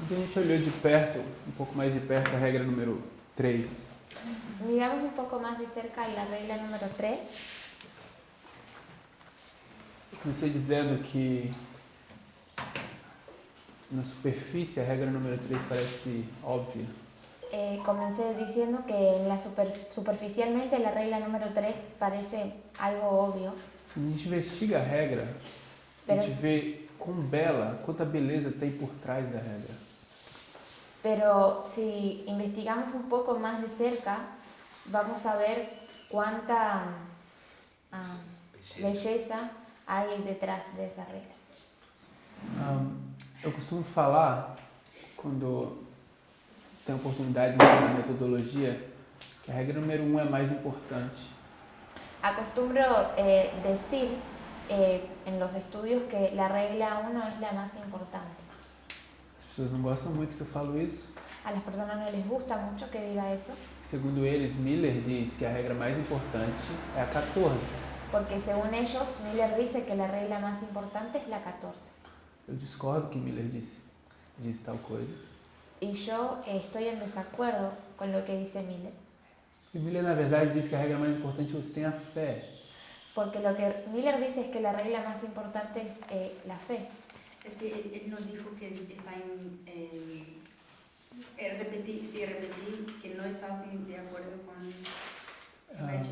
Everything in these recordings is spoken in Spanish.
Então a gente olhou de perto, um pouco mais de perto, a regra número 3. Miramos un poco más de cerca la regla número 3. Comecei dizendo que na superfície a regra número 3 parece óbvia. Comencé diciendo que superficialmente la regla número 3 parece algo obvio, Se a gente investiga a regra, a gente vê quão bela, quanta beleza tem por trás da regra. pero si investigamos un poco más de cerca, vamos a ver cuánta belleza hay detrás de esa regla. Eu costumo falar, quando tenho a oportunidade de ensinar metodologia, que a regra número 1 é mais importante. Acostumbro decir en los estudios que la regla 1 es la más importante. As pessoas não gostam muito que eu falo isso. A las personas no les gusta mucho que diga eso, Segundo eles, Miller diz que a regra mais importante é a 14. porque según ellos, Miller dice que la regla más importante es la 14. Eu discordo que Miller diz tal coisa. Y yo estoy en desacuerdo con lo que dice Miller, E Miller, na verdade, diz que a regra mais importante é você ter a fé. porque lo que Miller dice es que la regla más importante es la fe. Es que él nos dijo que está repetir que no está de acuerdo con el hecho.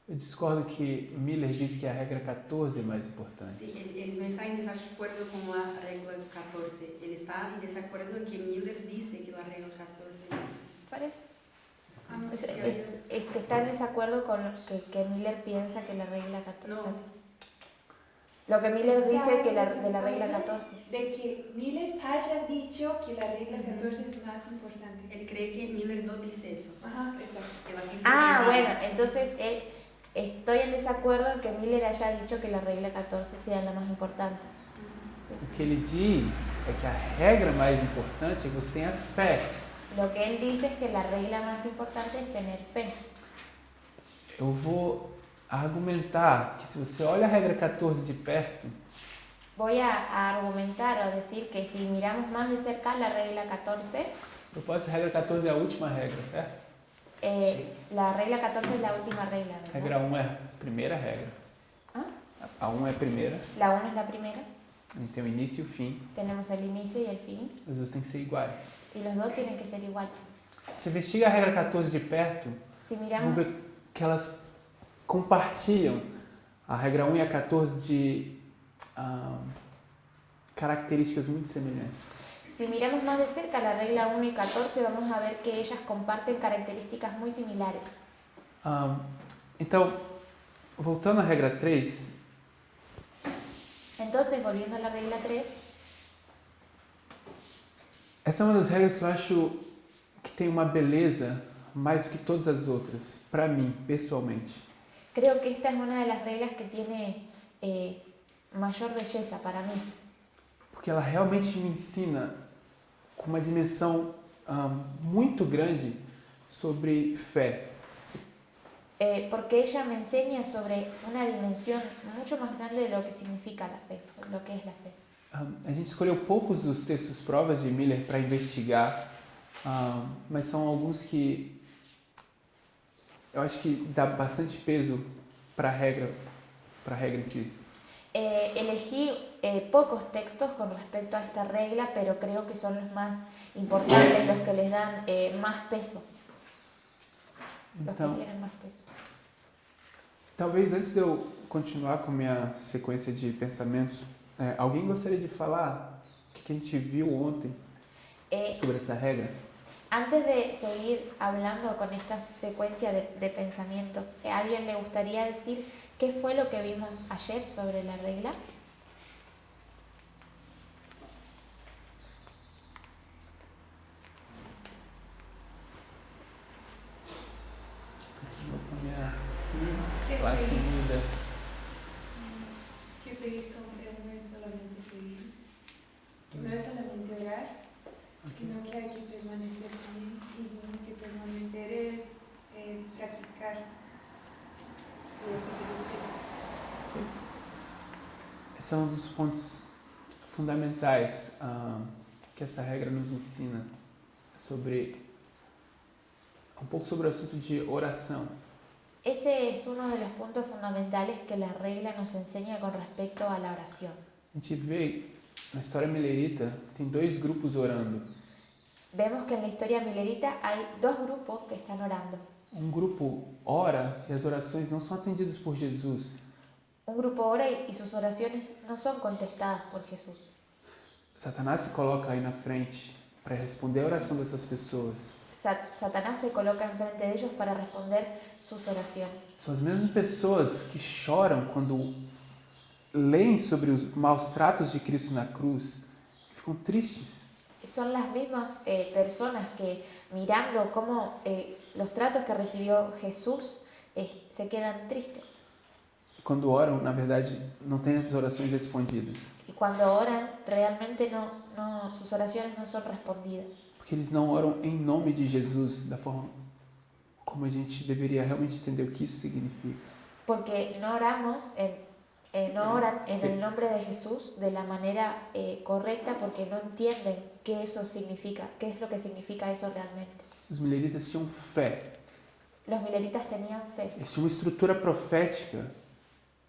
Eu discordo que Miller diz que a regra 14 é mais importante. Sí, él no está en desacuerdo con la regla 14. Él está en desacuerdo que Miller dice que la regla 14 es. ¿Parece? Ah, no, Está en desacuerdo con lo que Miller piensa que la regla 14. No. Lo que Miller dice que de la regla 14. De que Miller haya dicho que la regla 14 es más importante. Él cree que Miller no dice eso. Ajá, exacto. Que la gente Bueno, entonces estoy en desacuerdo en que Miller haya dicho que la regla 14 sea la más importante. O que ele diz é que a regra mais importante é que você tenha fé. Lo que él dice es que la regla más importante es tener fe. Eu vou argumentar que se você olha a regra 14 de perto, Voy a argumentar o decir que si miramos más de cerca la regla 14, propósito, a regra 14 é a última regra, certo? la regla 14 es la última regla, A ¿verdad? regra 1 é a primeira regra. ¿Ah? A 1 é a primeira, La 1 es la primera, a gente tem o início e o fim, tenemos el inicio y el fin, as duas têm que ser iguais. y los dos tienen que ser iguales. Se você investiga a regra 14 de perto, Si vocês vão miramos, ver que elas compartilham a regra 1 e a 14 de características muito semelhantes. si miramos más de cerca la regla 1 y 14, vamos a ver que ellas comparten características muy similares. Então, voltando à regra 3, Entonces, volviendo a la regla 3, essa é uma das regras que eu acho que tem uma beleza mais do que todas as outras, para mim, pessoalmente. creo que esta es una de las reglas que tiene mayor belleza para mí, Porque ela realmente me ensina com uma dimensão muito grande sobre fé. porque ella me enseña sobre una dimensión mucho más grande de lo que significa la fe, lo que es la fe. A gente escolheu poucos dos textos provas de Miller para investigar, mas são alguns que eu acho que dá bastante peso para a regra em si. Elegí pocos textos con respecto a esta regla, pero creo que son los más importantes, los que les dan más peso, los que Então, tienen más peso. talvez antes de eu continuar com minha sequência de pensamentos, alguém gostaria de falar o que a gente viu ontem sobre essa regra? Antes de seguir hablando con esta secuencia de pensamientos, ¿a alguien le gustaría decir qué fue lo que vimos ayer sobre la regla? Continuo com a minha Que classe pedir, linda. que pedir con fe no es solamente pedir, no es solamente orar, sino que hay que permanecer también, y vimos que permanecer es practicar y desobedecer. Esse é um dos pontos fundamentais que que essa regra nos ensina um pouco sobre o assunto de oração. Ese es uno de los puntos fundamentales que la regla nos enseña con respecto a la oración. A gente vê na história milerita, tem 2 grupos orando. Vemos que en la historia milerita hay dos grupos que están orando. Um grupo ora e as orações não são atendidas por Jesus. Un grupo ora y sus oraciones no son contestadas por Jesús. Satanás se coloca aí na frente para responder a oração dessas pessoas. Satanás se coloca enfrente de ellos para responder sus oraciones. São as mesmas pessoas que choram quando leem sobre os maus tratos de Cristo na cruz e ficam tristes. Son las mismas personas que mirando cómo los tratos que recibió Jesús se quedan tristes. Quando oram, na verdade, não têm as orações respondidas. Y cuando oran, realmente sus oraciones no son respondidas. Porque eles não oram em nome de Jesus da forma como a gente deveria realmente entender o que isso significa. Porque no oran en el nombre de Jesús de la manera correcta, porque no entienden qué eso significa, qué es lo que significa eso realmente. Os mileritas tinham fé. Los mileritas tenían fe. Eles tinham uma estrutura profética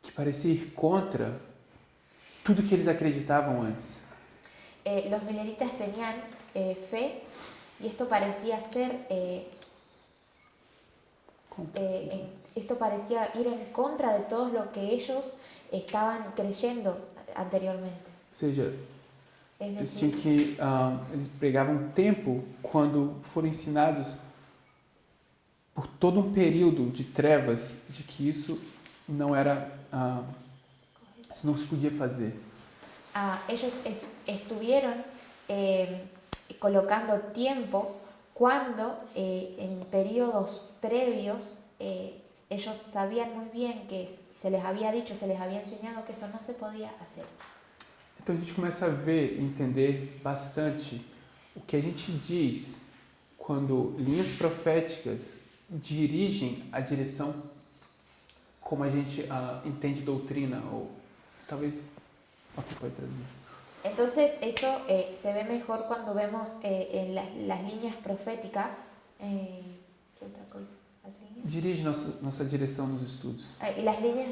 que parecia ir contra tudo que eles acreditavam antes. Los mileritas tenían fe y esto parecía ser esto parecía ir en contra de todo lo que ellos estaban creyendo anteriormente. Ou seja, Es eles decir, tinham que eles pregavam tempo quando foram ensinados por todo um período de trevas de que isso não era isso não se podia fazer. ellos estuvieron colocando tiempo cuando en periodos previos ellos sabían muy bien que se les había dicho, se les había enseñado que eso no se podía hacer. Então a gente começa a ver e entender bastante o que a gente diz quando linhas proféticas dirigem a direção como a gente entende doutrina, ou talvez alguém pode traduzir. Entonces eso se ve mejor cuando vemos en las líneas proféticas. ¿Qué otra cosa? ¿Las líneas? Dirige nossa direção nos estudos. Y las líneas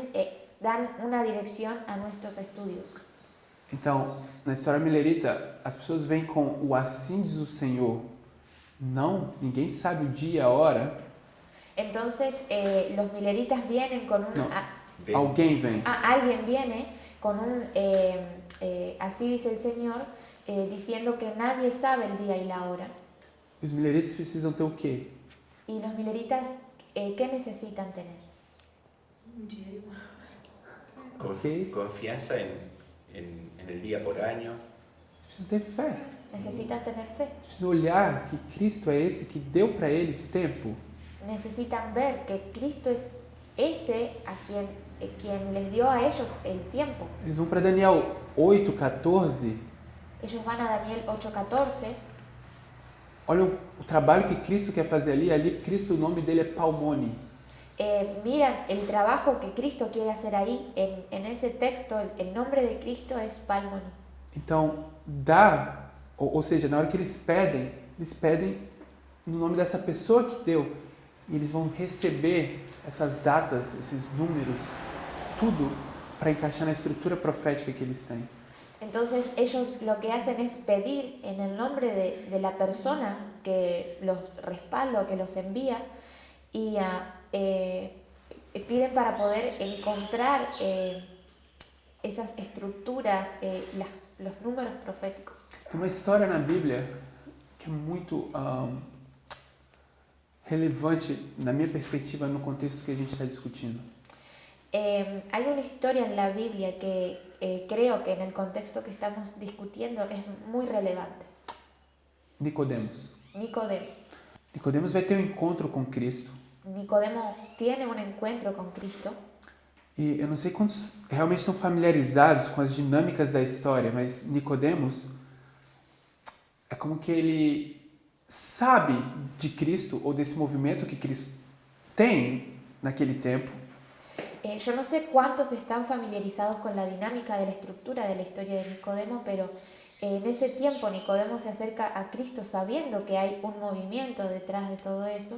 dan una dirección a nuestros estudios. Então, na história milerita, as pessoas vêm com o assim diz o Senhor. Não, ninguém sabe o dia, a hora. Entonces los mileritas vienen con un... No. Alguém vem. Alguien viene con un... así dice el Señor, diciendo que nadie sabe el día y la hora. Os mileritas precisam ter o quê? Y los mileritas, ¿qué necesitan tener? Un día y una hora. Ok. Confianza en el día por año. Precisam ter fé. Necesitan tener fe. Precisam olhar que Cristo é esse que deu para eles tempo. Necesitan ver que Cristo es ese a quien les dio a ellos el tiempo. Eles vão para Daniel 8:14. Ellos van a Daniel 8:14. Olha o trabalho que Cristo quer fazer ali. Ali, Cristo, o nome dele é Palmoni. Miran el trabajo que Cristo quiere hacer ahí. En ese texto, el nombre de Cristo es Palmoni. Então, ou seja, na hora que eles pedem no nome dessa pessoa que deu. E eles vão receber essas datas, esses números, tudo para encaixar na estrutura profética que eles têm. Entonces ellos lo que hacen es pedir en el nombre de la persona que los respalda, que los envía, y piden para poder encontrar esas estructuras, los números proféticos. Tem uma história na Bíblia que é muito relevante, na minha perspectiva, no contexto que a gente está discutindo. Hay una historia en la Biblia que creo que en el contexto que estamos discutiendo es muy relevante. Nicodemos. Nicodemos vai ter um encontro com Cristo. Nicodemo tiene un encuentro con Cristo. E eu não sei quantos realmente estão familiarizados com as dinâmicas da história, mas Nicodemos é como que ele sabe de Cristo ou desse movimento que Cristo tem naquele tempo. Yo no sé cuántos están familiarizados con la dinámica de la estructura de la historia de Nicodemo, pero En ese tiempo Nicodemo se acerca a Cristo sabiendo que hay un movimiento detrás de todo eso,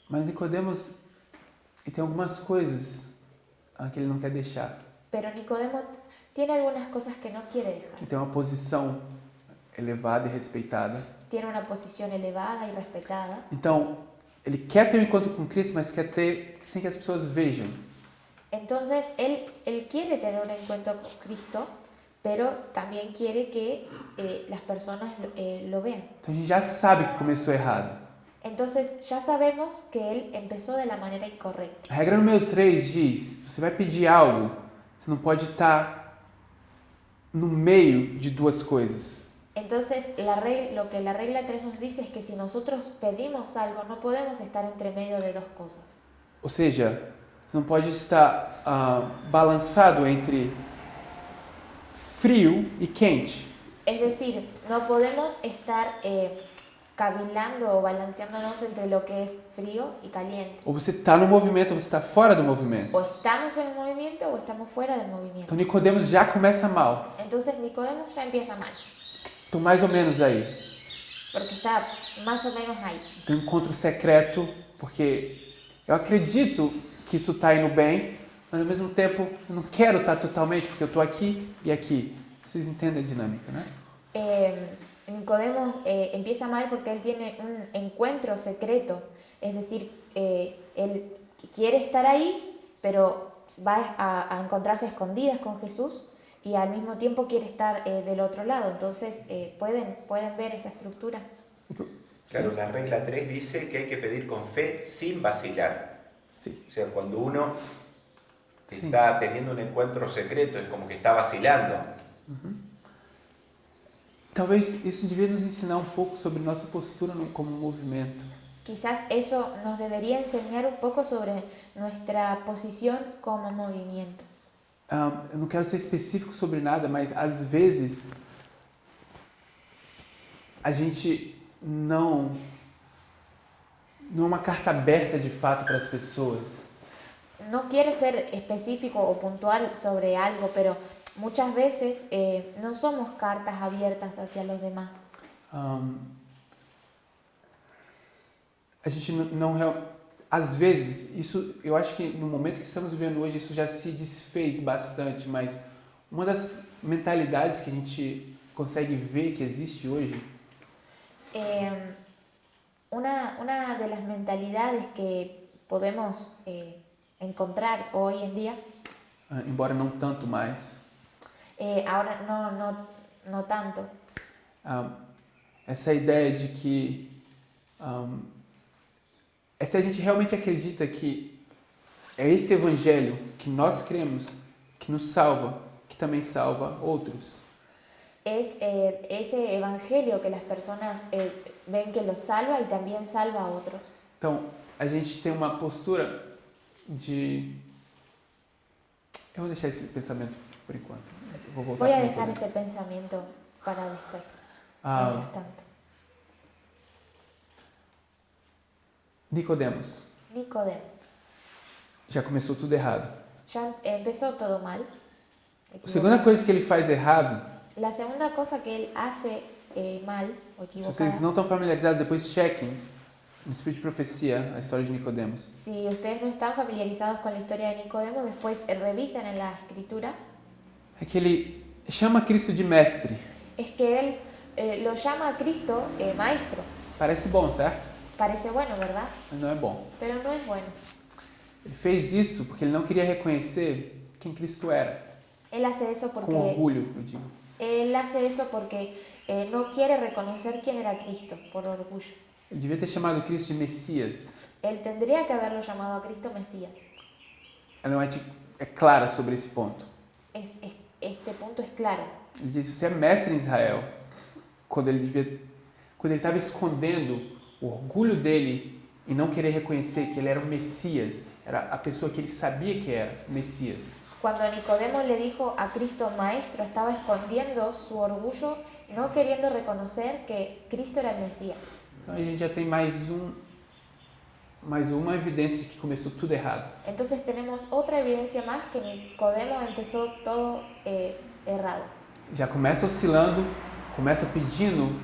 Mas Nicodemos, ele tem algumas coisas que ele não quer deixar. pero Nicodemo tiene algunas cosas que no quiere dejar. Ele tem uma posição elevada e respeitada. Tiene una posición elevada y respetada. Então, ele quer ter um encontro com Cristo, mas quer ter sem que as pessoas vejam. Entonces, él quiere tener un encuentro con Cristo, pero también quiere que las personas lo vean. Então, a gente já sabe que começou errado. Entonces, ya sabemos que él empezó de la manera incorrecta. A regra número 3 diz, você vai pedir algo, você não pode estar no meio de duas coisas. Entonces, lo que la regla 3 nos dice es que si nosotros pedimos algo, no podemos estar entre medio de dos cosas. Ou seja, você não pode estar balançado entre frio e quente. Es decir, no podemos estar cavilando o balanceándonos entre lo que es frío y caliente. Ou você está no movimento ou você está fora do movimento. O estamos en el movimiento o estamos fuera del movimiento. Então Nicodemos já começa mal. Entonces Nicodemo ya empieza mal, Então mais ou menos aí. porque está más o menos ahí. Tem um encontro secreto, porque eu acredito que isso está indo bem, mas ao mesmo tempo eu não quero estar totalmente, porque eu estou aqui e aqui. Vocês entendem a dinâmica, né? Nicodemo empieza mal porque él tiene un encuentro secreto, es decir, él quiere estar ahí, pero va a encontrarse a escondidas con Jesús y al mismo tiempo quiere estar del otro lado. Entonces, ¿pueden ver esa estructura? Claro, la regla 3 dice que hay que pedir con fe sin vacilar. Sim. O sea, cuando uno Sí. está teniendo un encuentro secreto, es como que está vacilando. Talvez isso devia nos ensinar um pouco sobre nossa postura como movimento. Quizás eso nos debería enseñar un poco sobre nuestra posición como movimiento. Eu não quero ser específico sobre nada, mas às vezes a gente não é uma carta aberta de fato para as pessoas. No quiero ser específico o puntual sobre algo, pero muchas veces no somos cartas abiertas hacia los demás. A gente não às vezes, isso eu acho que no momento que estamos vivendo hoje isso já se desfez bastante, mas uma das mentalidades que a gente consegue ver que existe hoje Una de las mentalidades que podemos encontrar hoy en día, embora não tanto mais, ahora no tanto, essa ideia de que se a gente realmente acredita que é esse evangelho que nós cremos que nos salva, que também salva outros. es ese evangelio que las personas ven que los salva y también salva a otros. Então, a gente tem uma postura de... Eu vou deixar esse pensamento por enquanto. Eu vou voltar Voy a para o dejar começo. ese pensamiento para después, Ah, mientras tanto. Nicodemos, Nicodemo, já começou tudo errado. ya empezó todo mal. A segunda coisa que ele faz errado, La segunda cosa que él hace mal o se vocês equivocada, não estão familiarizados, depois chequem no Espírito de Profecia a história de Nicodemos. si ustedes no están familiarizados con la historia de Nicodemo, después revisen en la escritura, É que ele chama Cristo de mestre. es que él lo llama a Cristo maestro. Parece bom, certo? Parece bueno, ¿verdad? Mas não é bom. Pero no es bueno. Ele fez isso porque ele não queria reconhecer quem Cristo era. Él hace eso Com porque orgulho, eu digo. él hace eso porque no quiere reconocer quién era Cristo, por orgullo. Ele devia ter chamado Cristo de Messias. Él tendría que haberlo llamado a Cristo Mesías. Ela é clara sobre esse ponto. Este punto es claro. Ele diz: você é mestre em Israel. Quando ele estava escondendo o orgulho dele e não querer reconhecer que ele era o Messias, era a pessoa que ele sabia que era, o Messias. Cuando Nicodemo le dijo a Cristo maestro, estaba escondiendo su orgullo, no queriendo reconocer que Cristo era el Mesías. Então a gente já tem mais uma evidência de que começou tudo errado. Entonces tenemos otra evidencia más que Nicodemo empezó todo errado. Já começa oscilando começa pedindo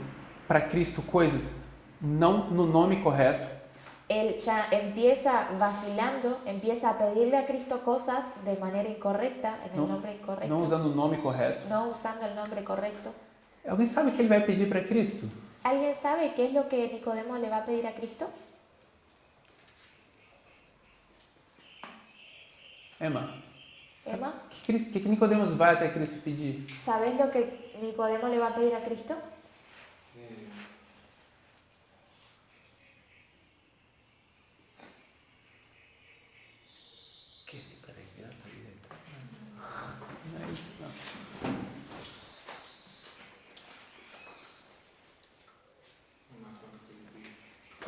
para Cristo coisas não no nome correto, él ya empieza vacilando, empieza a pedirle a Cristo cosas de manera incorrecta, en el nombre incorrecto, não usando o nome correto. no usando el nombre correcto. Alguém sabe o que ele vai pedir para Cristo? ¿Alguien sabe qué es lo que Nicodemo le va a pedir a Cristo? Emma, Emma, o que Nicodemos vai até Cristo pedir? ¿sabes lo que Nicodemo le va a pedir a Cristo? ¿Qué es para quedar la vida eterna? Não é isso, não.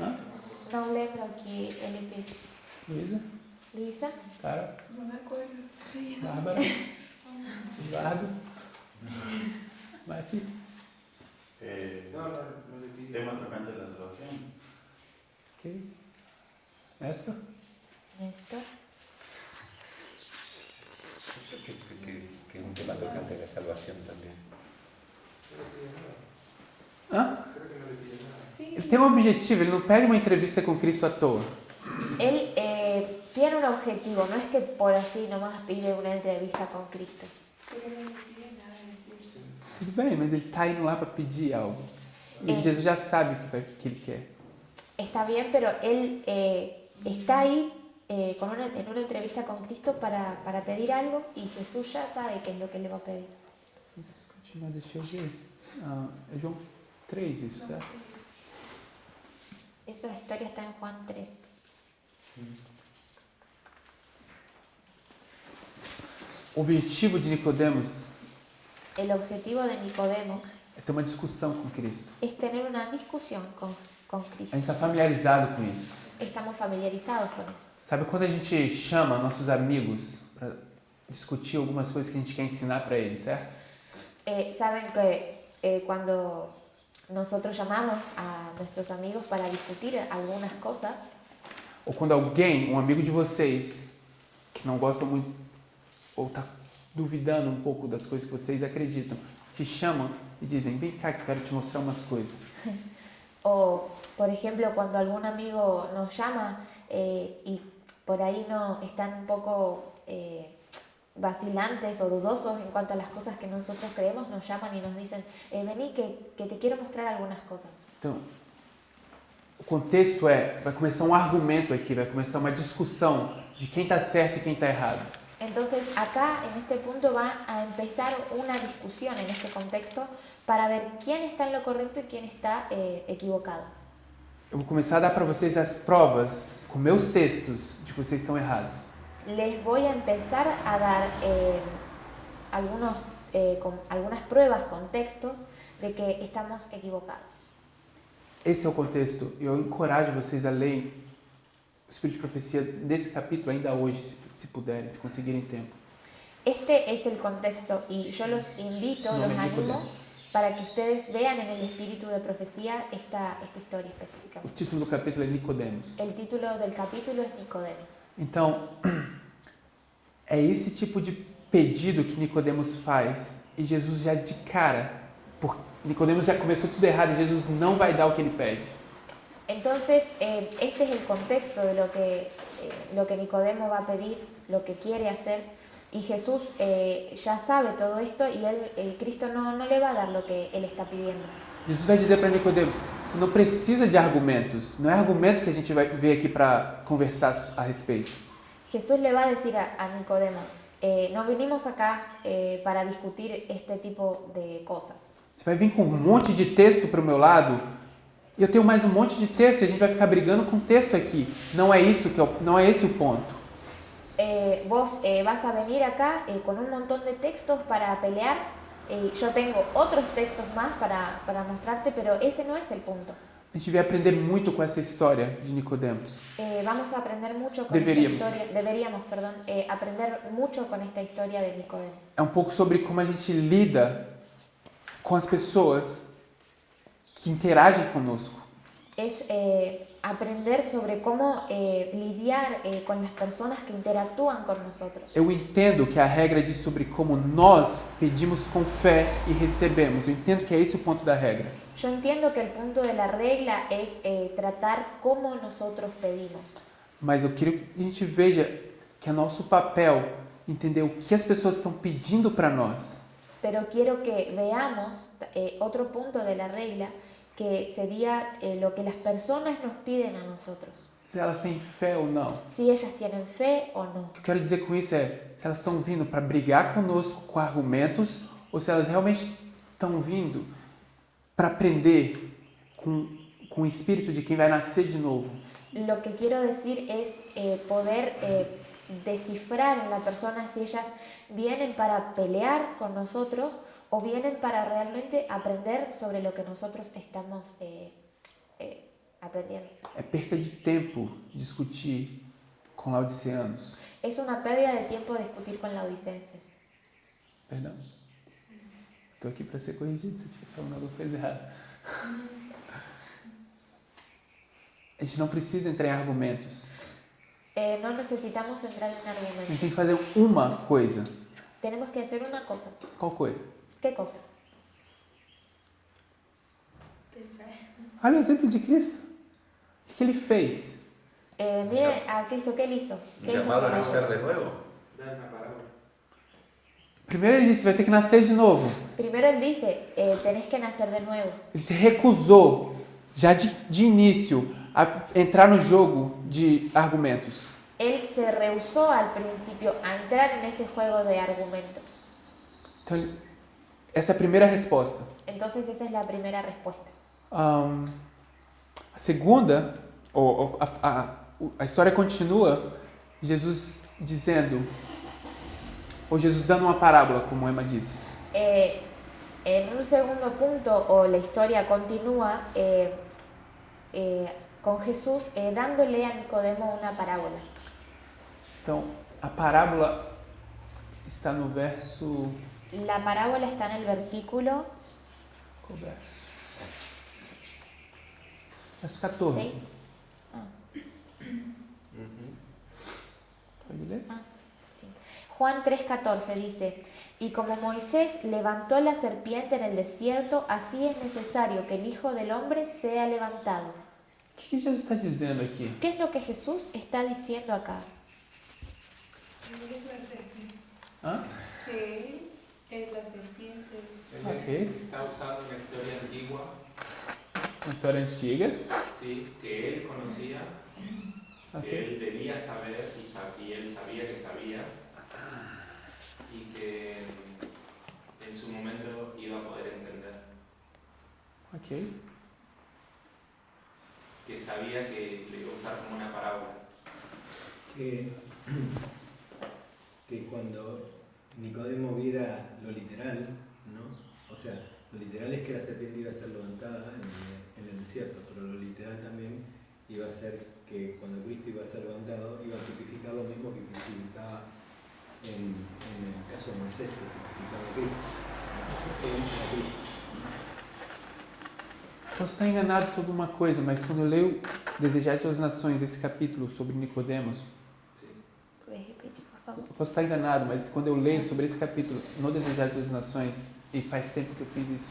Hã? Não lembro o que ele pediu. Luísa? Luísa? Cara? No me acuerdo. Bárbara? Eduardo? Mati? Tema tocante a la salvación. Ok. Néstor? Néstor. Que es un tema tocante a la salvación también. Hã? Sí. Ele tem um objetivo, ele não pede uma entrevista com Cristo à toa. Él tiene un objetivo, no es que por así nomás pide una entrevista con Cristo. Pero no me pide nada decir. Tudo bem, mas ele está indo lá para pedir algo. E Jesus já sabe o que ele quer. Está bien, pero él está ahí en una entrevista con Cristo para pedir algo y Jesús ya sabe qué es lo que le va a pedir. Isso, continua, deixa eu ver. É João 3, isso, certo? Esa historia está en Juan 3. O objetivo de Nicodemos El objetivo de Nicodemo é ter uma discussão com Cristo. es tener una discusión con A Cristo. gente está familiarizado com isso. Estamos familiarizados con eso. Sabe quando a gente chama nossos amigos para discutir algumas coisas que a gente quer ensinar para eles, certo? Saben que cuando nosotros llamamos a nuestros amigos para discutir algunas cosas, Ou quando alguém, um amigo de vocês, que não gosta muito ou está duvidando um pouco das coisas que vocês acreditam, te chamam e dizem, vem cá que eu quero te mostrar umas coisas. o por ejemplo cuando algún amigo nos llama y por ahí no están un poco vacilantes o dudosos en cuanto a las cosas que nosotros creemos, nos llaman y nos dicen, vení que te quiero mostrar algunas cosas. Então, o contexto vai começar um argumento aqui, vai começar uma discussão de quem está certo e quem está errado. Entonces acá en este punto va a empezar una discusión en este contexto para ver quién está en lo correcto y quién está equivocado. Eu vou começar a dar para vocês as provas com meus textos de que vocês estão errados. Les voy a empezar a dar algunas pruebas con textos de que estamos equivocados. Esse é o contexto. Eu encorajo vocês a lerem o Espírito de Profecia desse capítulo ainda hoje, se puderem, se conseguirem tempo. Este es el contexto y yo los invito, No los me animo Nicodemos. para que ustedes vean en el espíritu de profecía esta historia específica. O título do capítulo é Nicodemos. El título del capítulo es Nicodemo. Então, é esse tipo de pedido que Nicodemos faz e Jesus já de cara, porque Nicodemos já começou tudo errado e Jesus não vai dar o que ele pede. Entonces, este es el contexto de lo que Nicodemo va a pedir, lo que quiere hacer, y Jesús ya sabe todo esto y Cristo no le va a dar lo que él está pidiendo. Jesus vai dizer para Nicodemos, você não precisa de argumentos, não é argumento que a gente vai vir aqui para conversar a respeito. Jesús le va a decir a Nicodemo, no vinimos acá para discutir este tipo de cosas. Você vai vir com um monte de texto para o meu lado e eu tenho mais um monte de texto e a gente vai ficar brigando com texto aqui. Não é isso não é esse o ponto. Vos vas a venir acá con un montón de textos para pelear. Yo tengo otros textos más para mostrarte, pero ese no es el punto. A gente vai aprender muito com essa história de Nicodemos. Vamos a aprender mucho con Deberíamos. esta historia. Deberíamos, perdón, aprender mucho con esta historia de Nicodemo. É um pouco sobre como a gente lida com as pessoas que interagem conosco. es aprender sobre cómo lidiar con las personas que interactúan con nosotros. Eu entendo que a regra diz sobre como nós pedimos com fé e recebemos. Eu entendo que é esse o ponto da regra. Yo entiendo que el punto de la regla es tratar cómo nosotros pedimos. Mas eu quero que a gente veja que é nosso papel entender o que as pessoas estão pedindo para nós. Pero quiero que veamos otro punto de la regla, que sería lo que las personas nos piden a nosotros. Se elas têm fé ou não. Si ellas tienen fe o no. O que eu quero dizer com isso é se elas estão vindo para brigar conosco com argumentos ou se elas realmente estão vindo para aprender com o espírito de quem vai nascer de novo. Lo que quiero decir es poder descifrar en la persona si ellas vienen para pelear con nosotros o vienen para realmente aprender sobre lo que nosotros estamos aprendiendo. É perca de tempo discutir com laodiceanos. Es una pérdida de tiempo discutir con laodicenses. Perdão. Estou aqui para ser corrigido se eu estiver falando alguma coisa errada. A gente não precisa entrar em argumentos. No necesitamos entrar en A gente argumentos. tem que fazer uma coisa. Tenemos que hacer una cosa. Qual coisa? ¿Qué cosa? Olha o exemplo de Cristo. O que ele fez? Miren a Cristo, ¿qué él hizo? Un ¿Qué hizo llamado a con nacer eso? de nuevo. Primeiro ele disse, vai ter que nascer de novo. Primero él dice, tenés que nacer de nuevo. Ele se recusou, já de início, a entrar no jogo de argumentos. Él se rehusó al principio a entrar en ese juego de argumentos. Então, essa é a primeira resposta. Entonces esa es la primera respuesta. A segunda, a história continua, Jesus dizendo, ou Jesus dando uma parábola, como Emma disse. En un segundo punto, o la historia continúa con Jesús dándole a Nicodemo una parábola. Então, a parábola está no verso... La parábola está en el versículo Qual verso? Verso 14. 6. Pode ler? Sí. Juan 3:14 dice, y como Moisés levantó la serpiente en el desierto, así es necesario que el Hijo del Hombre sea levantado. O que Jesus está dizendo aqui? ¿Qué es lo que Jesús está diciendo acá? Él es la serpiente. Hã? Que él es la serpiente. Ok. Está usando una historia antigua, Uma história antiga. ¿sí? Que él conocía, que Ok. él debía saber y él sabía que sabía, y que en su momento iba a poder entender, Ok. que sabía que le iba a usar como una parábola. que cuando Nicodemo viera lo literal, ¿no? O sea, lo literal es que la serpiente iba a ser levantada en el desierto, pero lo literal también iba a ser que cuando Cristo iba a ser levantado, iba a tipificar lo mismo que tipificaba en el caso de Moisés, que tipificaba a Cristo. A Cristo. Posso estar enganado sobre uma coisa, mas quando eu leio Desejar as Nações, esse capítulo sobre Nicodemos, ¿Sí? ¿Puedes repetir, por favor? eu posso estar enganado, mas quando eu leio sobre esse capítulo no Desejar as Nações, e faz tempo que eu fiz isso,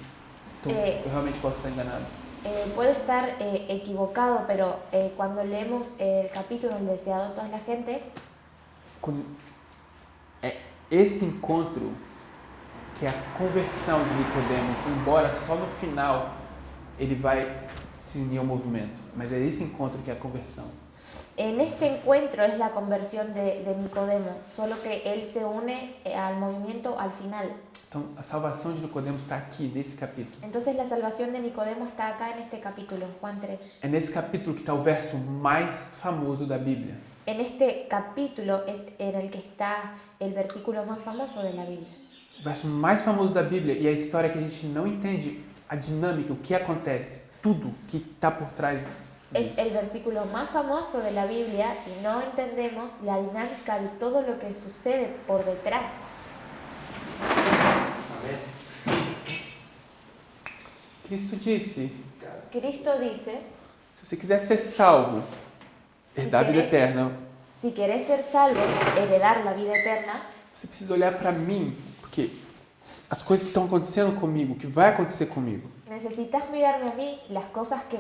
então eu realmente posso estar enganado. Puedo estar equivocado, pero cuando leemos el capítulo El deseado de todas las gentes, É esse encontro que é a conversão de Nicodemos, embora só no final ele vai se unir ao movimento, mas é esse encontro que é a conversão. en este encuentro es la conversión de Nicodemo, solo que él se une al movimiento al final. Então a salvação de Nicodemos está aqui nesse capítulo. Entonces la salvación de Nicodemo está acá en este capítulo, Juan 3. É nesse capítulo que está o verso mais famoso da Bíblia. En este capítulo es en el que está el versículo más famoso de la Biblia. O verso mais famoso da Bíblia e a história que a gente não entende a dinâmica, o que acontece, tudo que está por trás Es disso. el versículo más famoso de la Biblia y no entendemos la dinámica de todo lo que sucede por detrás. Cristo disse, Cristo dice, Se você quiser ser salvo, herdar a vida querés- eterna, Si querés ser salvo, heredar la vida eterna, você precisa olhar para mim, porque as coisas que estão acontecendo comigo, que vai acontecer comigo, necesitas mirarme a mí, las cosas que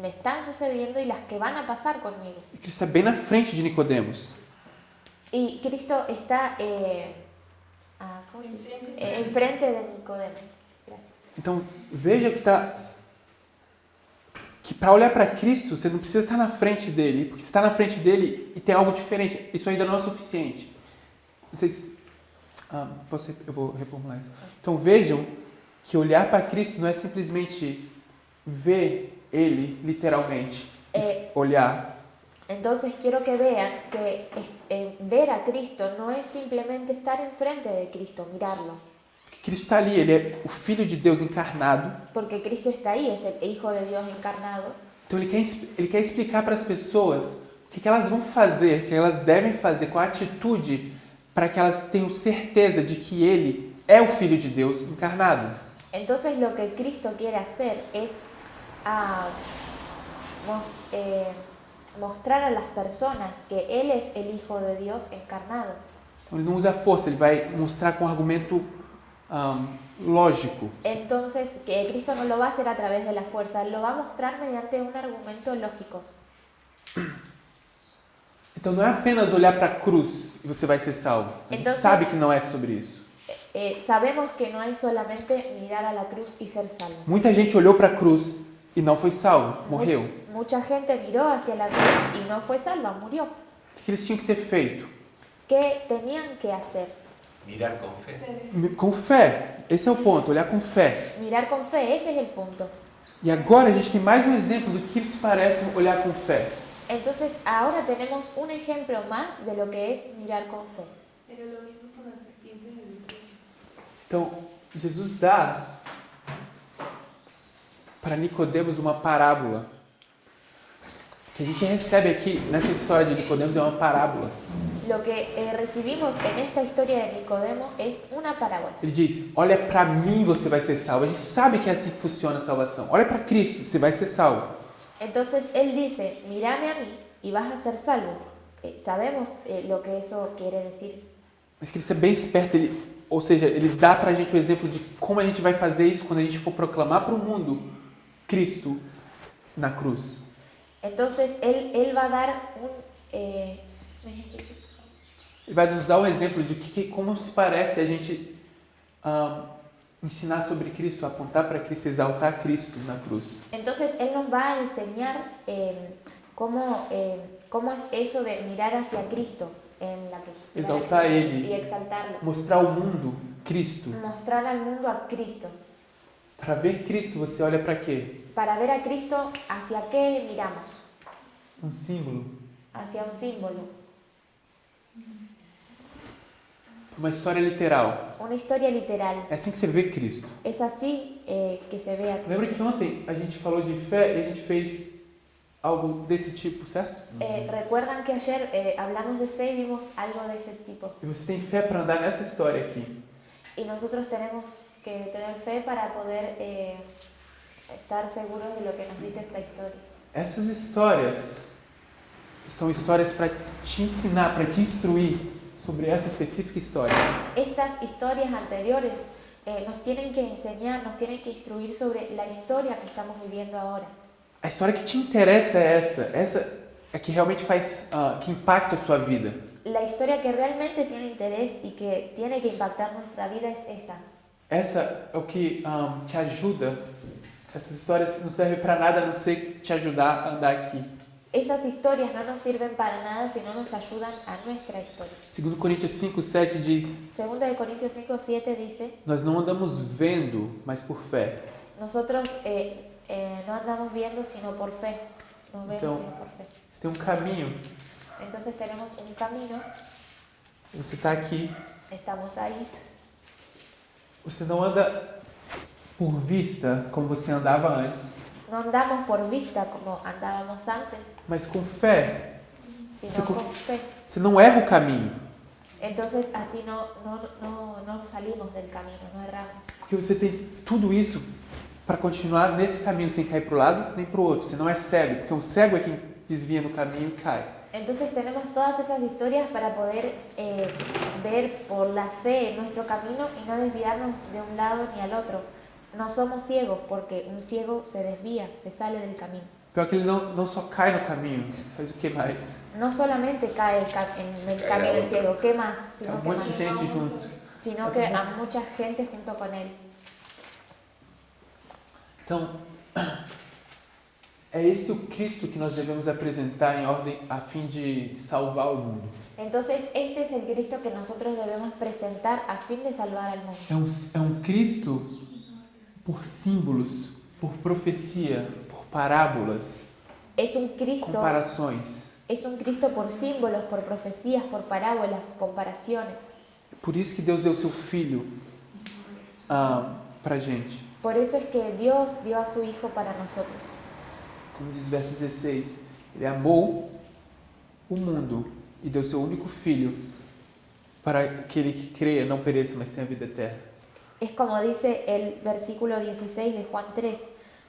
me están sucediendo y las que van a pasar conmigo. e Cristo está bem na frente de Nicodemos. Y Cristo está ¿cómo se dice? Enfrente de Nicodemo. Gracias. Então, veja que para olhar para Cristo, você não precisa estar na frente dele, porque você está na frente dele e tem algo diferente, isso ainda não é suficiente. Vocês, eu vou reformular isso. Então, vejam que olhar para Cristo não é simplesmente ver ele, literalmente, olhar. Entonces quiero que vean que ver a Cristo no es simplemente estar enfrente de Cristo, mirarlo. Porque Cristo está ali, ele é o Filho de Deus encarnado. Porque Cristo está ahí, es el Hijo de Dios encarnado. Então ele quer explicar para as pessoas o que elas vão fazer, o que elas devem fazer, qual a atitude para que elas tenham certeza de que ele é o Filho de Deus encarnado. Entonces lo que Cristo quiere hacer es mostrar a las personas que Él es el Hijo de Dios encarnado. Então ele não usa força, ele vai mostrar com um argumento lógico. Entonces que Cristo no lo va a hacer a través de la fuerza, Él lo va a mostrar mediante un argumento lógico. Então não é apenas olhar para a cruz e você vai ser salvo. A gente sabe que não é sobre isso. Sabemos que no es solamente mirar a la cruz y ser salvo. Muita gente olhou para a cruz e não foi salvo, morreu. Mucha gente miró hacia la cruz y no fue salva, murió. O que eles tinham que ter feito? ¿Qué tenían que hacer? Mirar con fe. Com fé. Esse é o ponto, olhar com fé. Mirar con fe, ese es el punto. E agora a gente tem mais um exemplo do que se parece olhar com fé. Entonces ahora tenemos un ejemplo más de lo que es mirar con fe. Pero lo mismo con la serpiente en el desierto. Então, Jesus dá para Nicodemos uma parábola. O que a gente recebe aqui nessa história de Nicodemos é uma parábola. Lo que recibimos en esta historia de Nicodemo es una parábola. Ele diz, olha para mim, você vai ser salvo. A gente sabe que é assim que funciona a salvação. Olha para Cristo, você vai ser salvo. Entonces él dice, mírame a mí y vas a ser salvo. Sabemos lo que eso quiere decir. Mas Cristo é bem esperto, ou seja, ele dá pra gente o exemplo de como a gente vai fazer isso quando a gente for proclamar para o mundo Cristo na cruz. Entonces él va a dar Ele vai nos dar o exemplo de como se parece a gente ensinar sobre Cristo, apontar para Cristo, exaltar Cristo na cruz. Entonces él nos va a enseñar cómo es eso de mirar hacia Cristo en la cruz. Exaltar Ele. Y exaltarlo. Mostrar ao mundo Cristo. Mostrar al mundo a Cristo. Para ver Cristo, você olha para quê? Para ver a Cristo, ¿hacia qué miramos? Um símbolo. Hacia un símbolo. Uma história literal. Una historia literal. É assim que você vê Cristo. Es así que se ve a Cristo. Lembra que ontem a gente falou de fé e a gente fez algo desse tipo, certo? Recuerdan que ayer hablamos de fe y vimos algo de ese tipo. E você tem fé para andar nessa história aqui. Y nosotros tenemos que tener fe para poder estar seguros de lo que nos dice esta historia. Essas histórias são histórias para te ensinar, para te instruir sobre essa específica história. Estas historias anteriores nos tienen que enseñar, nos tienen que instruir sobre la historia que estamos viviendo ahora. A história que te interessa é essa é que realmente faz, que impacta a sua vida. La historia que realmente tiene interés y que tiene que impactar nuestra vida es esa. Essa é o que te ajuda. Essas histórias não servem para nada a não ser te ajudar a andar aqui. Esas historias no nos sirven para nada si no nos ayudan a nuestra historia. 2 Coríntios 5:7 diz: 2 Corintios 5:7 dice: nós não andamos vendo, mas por fé. nosotros no andamos viendo sino por fe. No vemos Então, sino por fe. você tem um caminho. Entonces tenemos un camino, Você está aqui. estamos ahí. Você não anda por vista como você andava antes, No andamos por vista como andábamos antes, mas com fé. sino Você, con fe. você não erra o caminho, Entonces así no salimos del camino, no erramos. porque você tem tudo isso para continuar nesse caminho sem cair para o lado nem para o outro. Você não é cego, porque um cego é quem desvia no caminho e cai. Entonces tenemos todas esas historias para poder ver por la fe en nuestro camino y no desviarnos de un lado ni al otro. No somos ciegos porque un ciego se desvía, se sale del camino. Pior que ele não só cai no caminho, faz o que mais? No solamente cae en el camino el ciego, ¿qué más? É Sino um que, monte de gente junto. sino que a mucha gente junto con él. Então, é esse o Cristo que nós devemos apresentar em ordem a fim de salvar o mundo. Entonces este es el Cristo que nosotros debemos presentar a fin de salvar al mundo. É um Cristo por símbolos, por profecia, por parábolas, Es un Cristo, comparações. es un Cristo por símbolos, por profecías, por parábolas, comparaciones. Por isso que Deus deu seu Filho para a gente. Por eso es que Dios dio a su Hijo para nosotros. Como diz o verso 16, Ele amou o mundo e deu seu único Filho para que aquele que creia não pereça, mas tenha vida eterna. Es como dice el versículo 16 de Juan 3,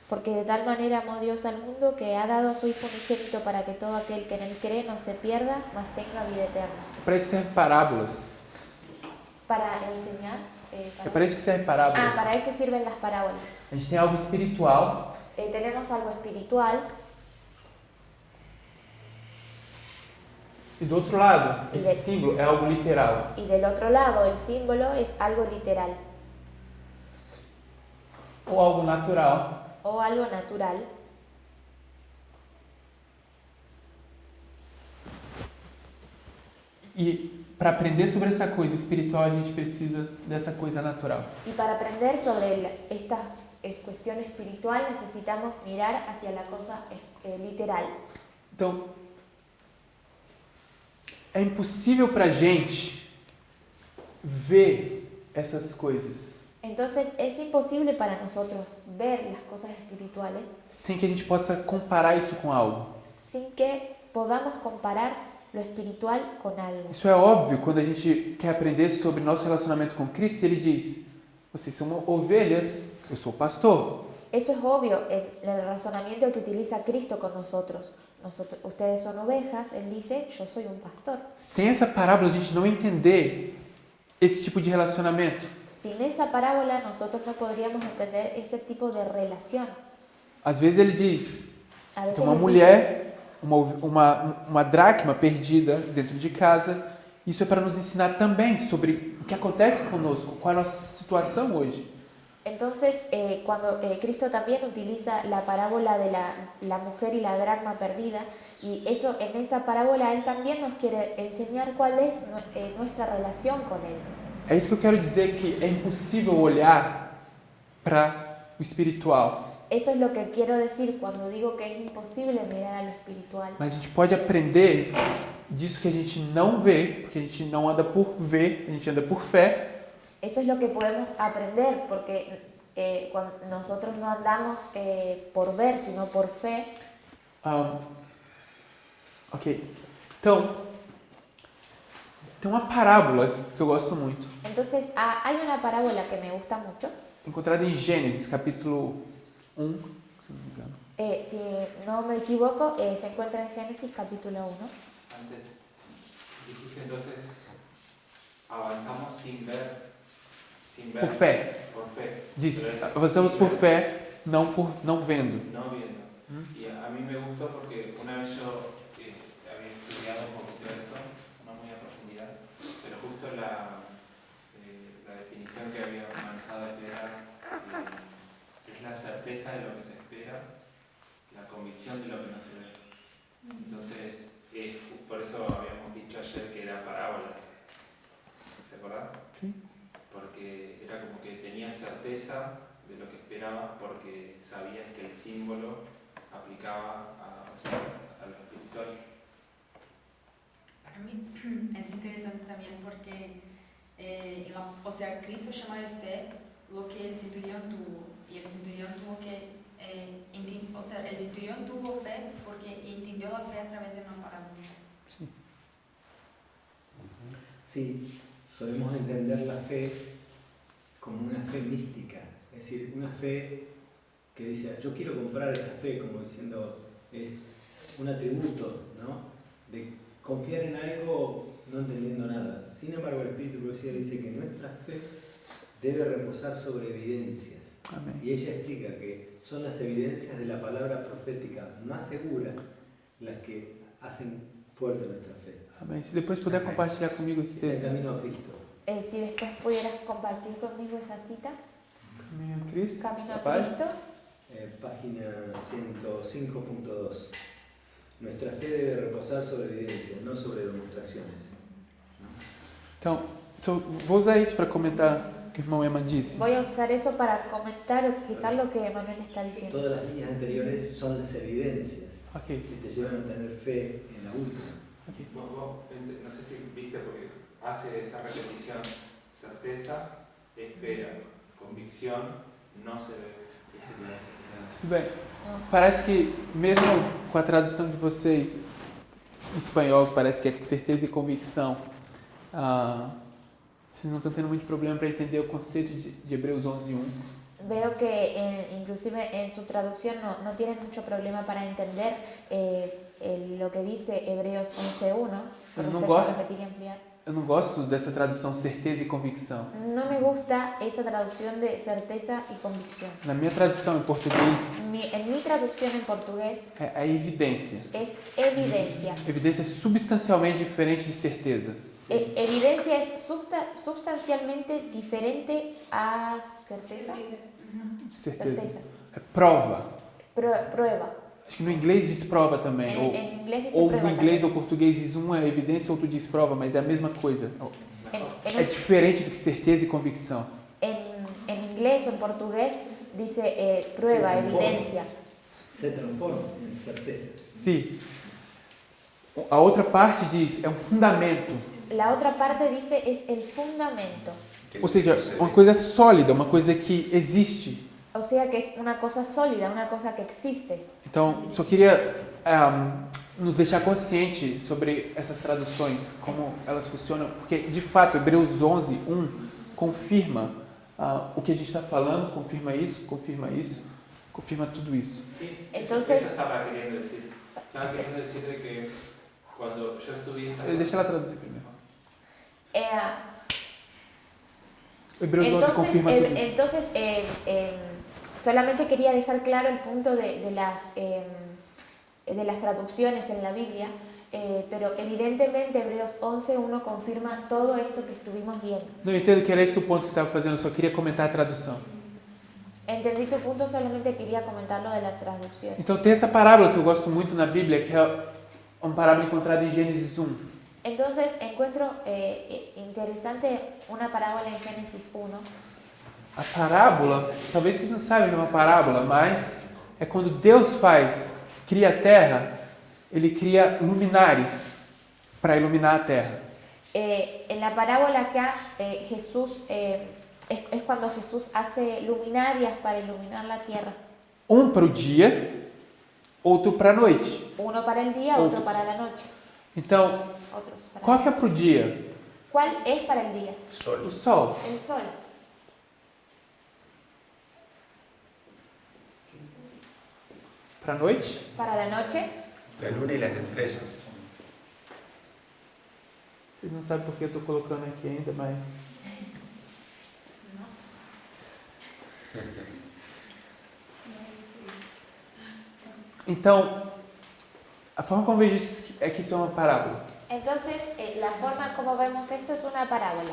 porque de tal manera amó Dios al mundo que ha dado a su Hijo unigénito para que todo aquel que en él cree no se pierda, mas tenga vida eterna. Para isso servem parábolas. Para enseñar. É para isso que servem parábolas. Para eso sirven las parábolas. A gente tem algo espiritual Tenemos algo espiritual e do outro lado, E esse de- símbolo é algo literal. y del otro lado el símbolo es algo literal Ou algo natural. o algo natural. E para aprender sobre essa coisa espiritual, a gente precisa dessa coisa natural. Y para aprender sobre esta cuestión espiritual necesitamos mirar hacia la cosa literal. Então, é impossível para a gente ver essas coisas Entonces es imposible para nosotros ver las cosas espirituales sem que a gente possa comparar isso com algo. sin que podamos comparar lo espiritual con algo. Isso é óbvio quando a gente quer aprender sobre nosso relacionamento com Cristo. Ele diz: vocês são ovelhas, eu sou pastor. Eso es obvio en el razonamiento que utiliza Cristo con nosotros. Ustedes son ovejas, Él dice, yo soy un pastor. Sem essa parábola, a gente não entender esse tipo de relacionamento. Sin esa parábola nosotros no podríamos entender ese tipo de relación. Às vezes ele diz: A veces tem uma Él mulher, uma dracma perdida dentro de casa. Isso é para nos ensinar também sobre o que acontece conosco, qual é a nossa situação hoje. Entonces, cuando Cristo también utiliza la parábola de la mujer y la dracma perdida, y eso en esa parábola Él también nos quiere enseñar cuál es nuestra relación con Él. É isso que eu quero dizer, que é impossível olhar para o espiritual, Eso es lo que quiero decir cuando digo que es imposible mirar a lo espiritual. mas a gente pode aprender disso que a gente não vê, porque a gente não anda por ver, a gente anda por fé. Eso es lo que podemos aprender, porque cuando nosotros no andamos por ver, sino por fe. Ok, então, tem uma parábola que eu gosto muito, Entonces, hay una parábola que me gusta mucho. encontrada em Gênesis, capítulo 1, se não me engano. Si no me equivoco, se encuentra en Génesis capítulo 1. Antes dijiste entonces, avanzamos sin ver. Por fé. Por fe. Diz, Pero es avançamos sin por ver, fé, não vendo. No viendo. Y a mí me gustó porque una vez yo había estudiado un poquito esto, no muy a profundidad, pero justo la definición que había manejado era es la certeza de lo que se espera, la convicción de lo que no se ve. Entonces, por eso habíamos dicho ayer que era parábola. ¿Se acuerdan? Sí. Porque era como que tenía certeza de lo que esperaba porque sabías que el símbolo aplicaba a lo espiritual. Para mí es interesante también porque, o sea, Cristo llama de fe lo que el centurión tuvo. Y el centurión tuvo que, o sea, el centurión tuvo fe porque entendió la fe a través de una parábola. Sí, solemos entender la fe como una fe mística, es decir, una fe que dice, yo quiero comprar esa fe, como diciendo, es un atributo, ¿no? De confiar en algo no entendiendo nada. Sin embargo, el Espíritu de Profecía dice que nuestra fe debe reposar sobre evidencias. Amém. Y ella explica que son las evidencias de la palabra profética más seguras las que hacen fuerte nuestra fe. Amém. Se depois puder compartilhar comigo esse Está en texto. camino a Cristo. Si después pudieras compartir conmigo esa cita, Caminho a Cristo. Camino essa a página. Cristo, Página 105.2. Nuestra fe debe reposar sobre evidencias, no sobre demostraciones. Então, vou usar isso para comentar o que o irmão Eman disse. voy a usar eso para comentar o explicar lo que Manuel está diciendo. Todas las líneas anteriores son las evidencias Ok. que te llevan a tener fe en la última. Ok. No sé si viste porque hace esa repetición, certeza, espera, convicción, no se ve. Tudo bem. Parece que, mesmo com a tradução de vocês em espanhol, parece que é certeza e convicção, vocês não estão tendo muito problema para entender o conceito de Hebreus 11:1. Veo que inclusive en su traducción no tienen mucho problema para entender lo que dice Hebreos 11:1, por Eu não respecto a gosto. repetir y ampliar. Eu não gosto dessa tradução certeza e convicção. No me gusta esa traducción de certeza y convicción. Na minha tradução em português, En mi traducción en portugués é a evidência. es evidencia. Evidência é substancialmente diferente de certeza. Evidencia es sustancialmente diferente a certeza. Certeza. É prova. Prueba. Acho que no inglês diz prova também. En inglés dice Ou prueba. no inglês también. ou português diz um é evidência, outro diz prova, mas é a mesma coisa. É diferente do que certeza e convicção. En inglés o en portugués dice prueba, evidencia. Se transforma en certeza. Sim. A outra parte diz é um fundamento. La otra parte dice es el fundamento. Ou seja, uma coisa sólida, uma coisa que existe. O sea que es una cosa sólida, una cosa que existe. Então, só queria nos deixar consciente sobre essas traduções, como elas funcionam, porque, de fato, Hebreus 11:1 confirma o que a gente está falando, confirma isso, confirma tudo isso. Entonces- Eso estaba queriendo decir. Estaba queriendo decir de que cuando yo estudié esta Deixa ela traduzir primeiro. Hebreus 11 Entonces, confirma tudo isso. Solamente quería dejar claro el punto de las traducciones en la Biblia, pero evidentemente Hebreos 11:1 confirma todo esto que estuvimos viendo. Não, eu entendo que era esse o ponto que você estava fazendo, eu só queria comentar a tradução. Entendí tu punto, solamente quería comentar lo de la traducción. Então, tem essa parábola que eu gosto muito na Bíblia, que é uma parábola encontrada em Gênesis 1. Entonces encuentro interesante una parábola en Génesis 1. A parábola, talvez vocês não saibam que é uma parábola, mas é quando Deus cria a terra, Ele cria luminares para iluminar a terra. En la parábola acá, Jesús es cuando Jesús hace luminarias para iluminar la tierra. Um para o dia, outro para a noite. Uno para el día, otro para la noche. Então, Otros para qual que é para o dia? ¿Cuál es para el día? Sol. O sol. El sol. Para a noite? Para la noche, La luna y las estrellas. Vocês não sabem porque eu estou colocando aqui ainda, mas... Então, a forma como eu vejo isso é que isso é uma parábola. entonces la forma como vemos esto es una parábola.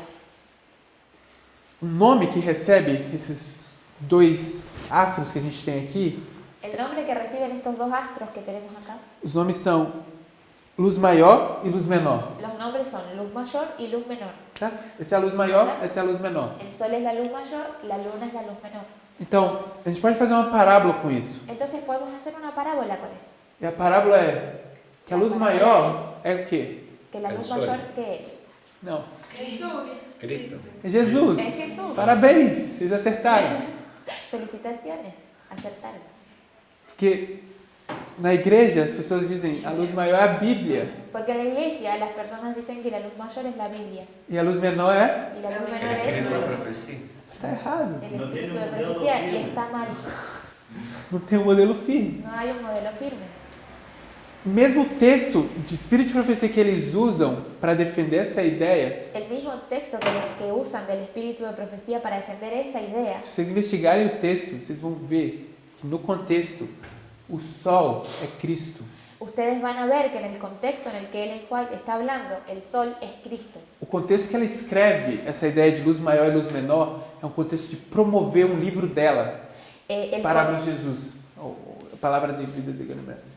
O nome que recebe esses dois astros que a gente tem aqui, El nombre que reciben estos dos astros que tenemos acá, os nomes são luz maior e luz menor. los nombres son luz mayor y luz menor. Certo? Essa é a luz maior, essa é a luz menor. El sol es la luz mayor, la luna es la luz menor. Então, a gente pode fazer uma parábola com isso. Entonces podemos hacer una parábola con esto. E a parábola é que a luz maior é o quê? Que la El luz sol. mayor, ¿qué es? Não, Cristo. é Jesus. Es Jesús. Parabéns, vocês acertaram. Felicitaciones, acertaron. Porque na igreja as pessoas dizem a luz maior é a Bíblia Porque en la iglesia las personas dicen que la luz mayor es la Biblia e a luz menor é... y la luz El menor espíritu de es profecía. Está errado. el espíritu de profecía y está mal. Não tem um modelo firme. No hay un modelo firme. Mesmo o texto de espírito de profecia que eles usam para defender essa ideia, El mismo texto que usan del espíritu de profecía para defender esa idea, se vocês investigarem o texto, vocês vão ver que no contexto o sol é Cristo. ustedes van a ver que en el contexto en el que Ellen White está hablando, el sol es Cristo. O contexto que ela escreve essa ideia de luz maior e luz menor é um contexto de promover um livro dela, Parábolas de Jesus, ou a palavra de vida de grande mestre.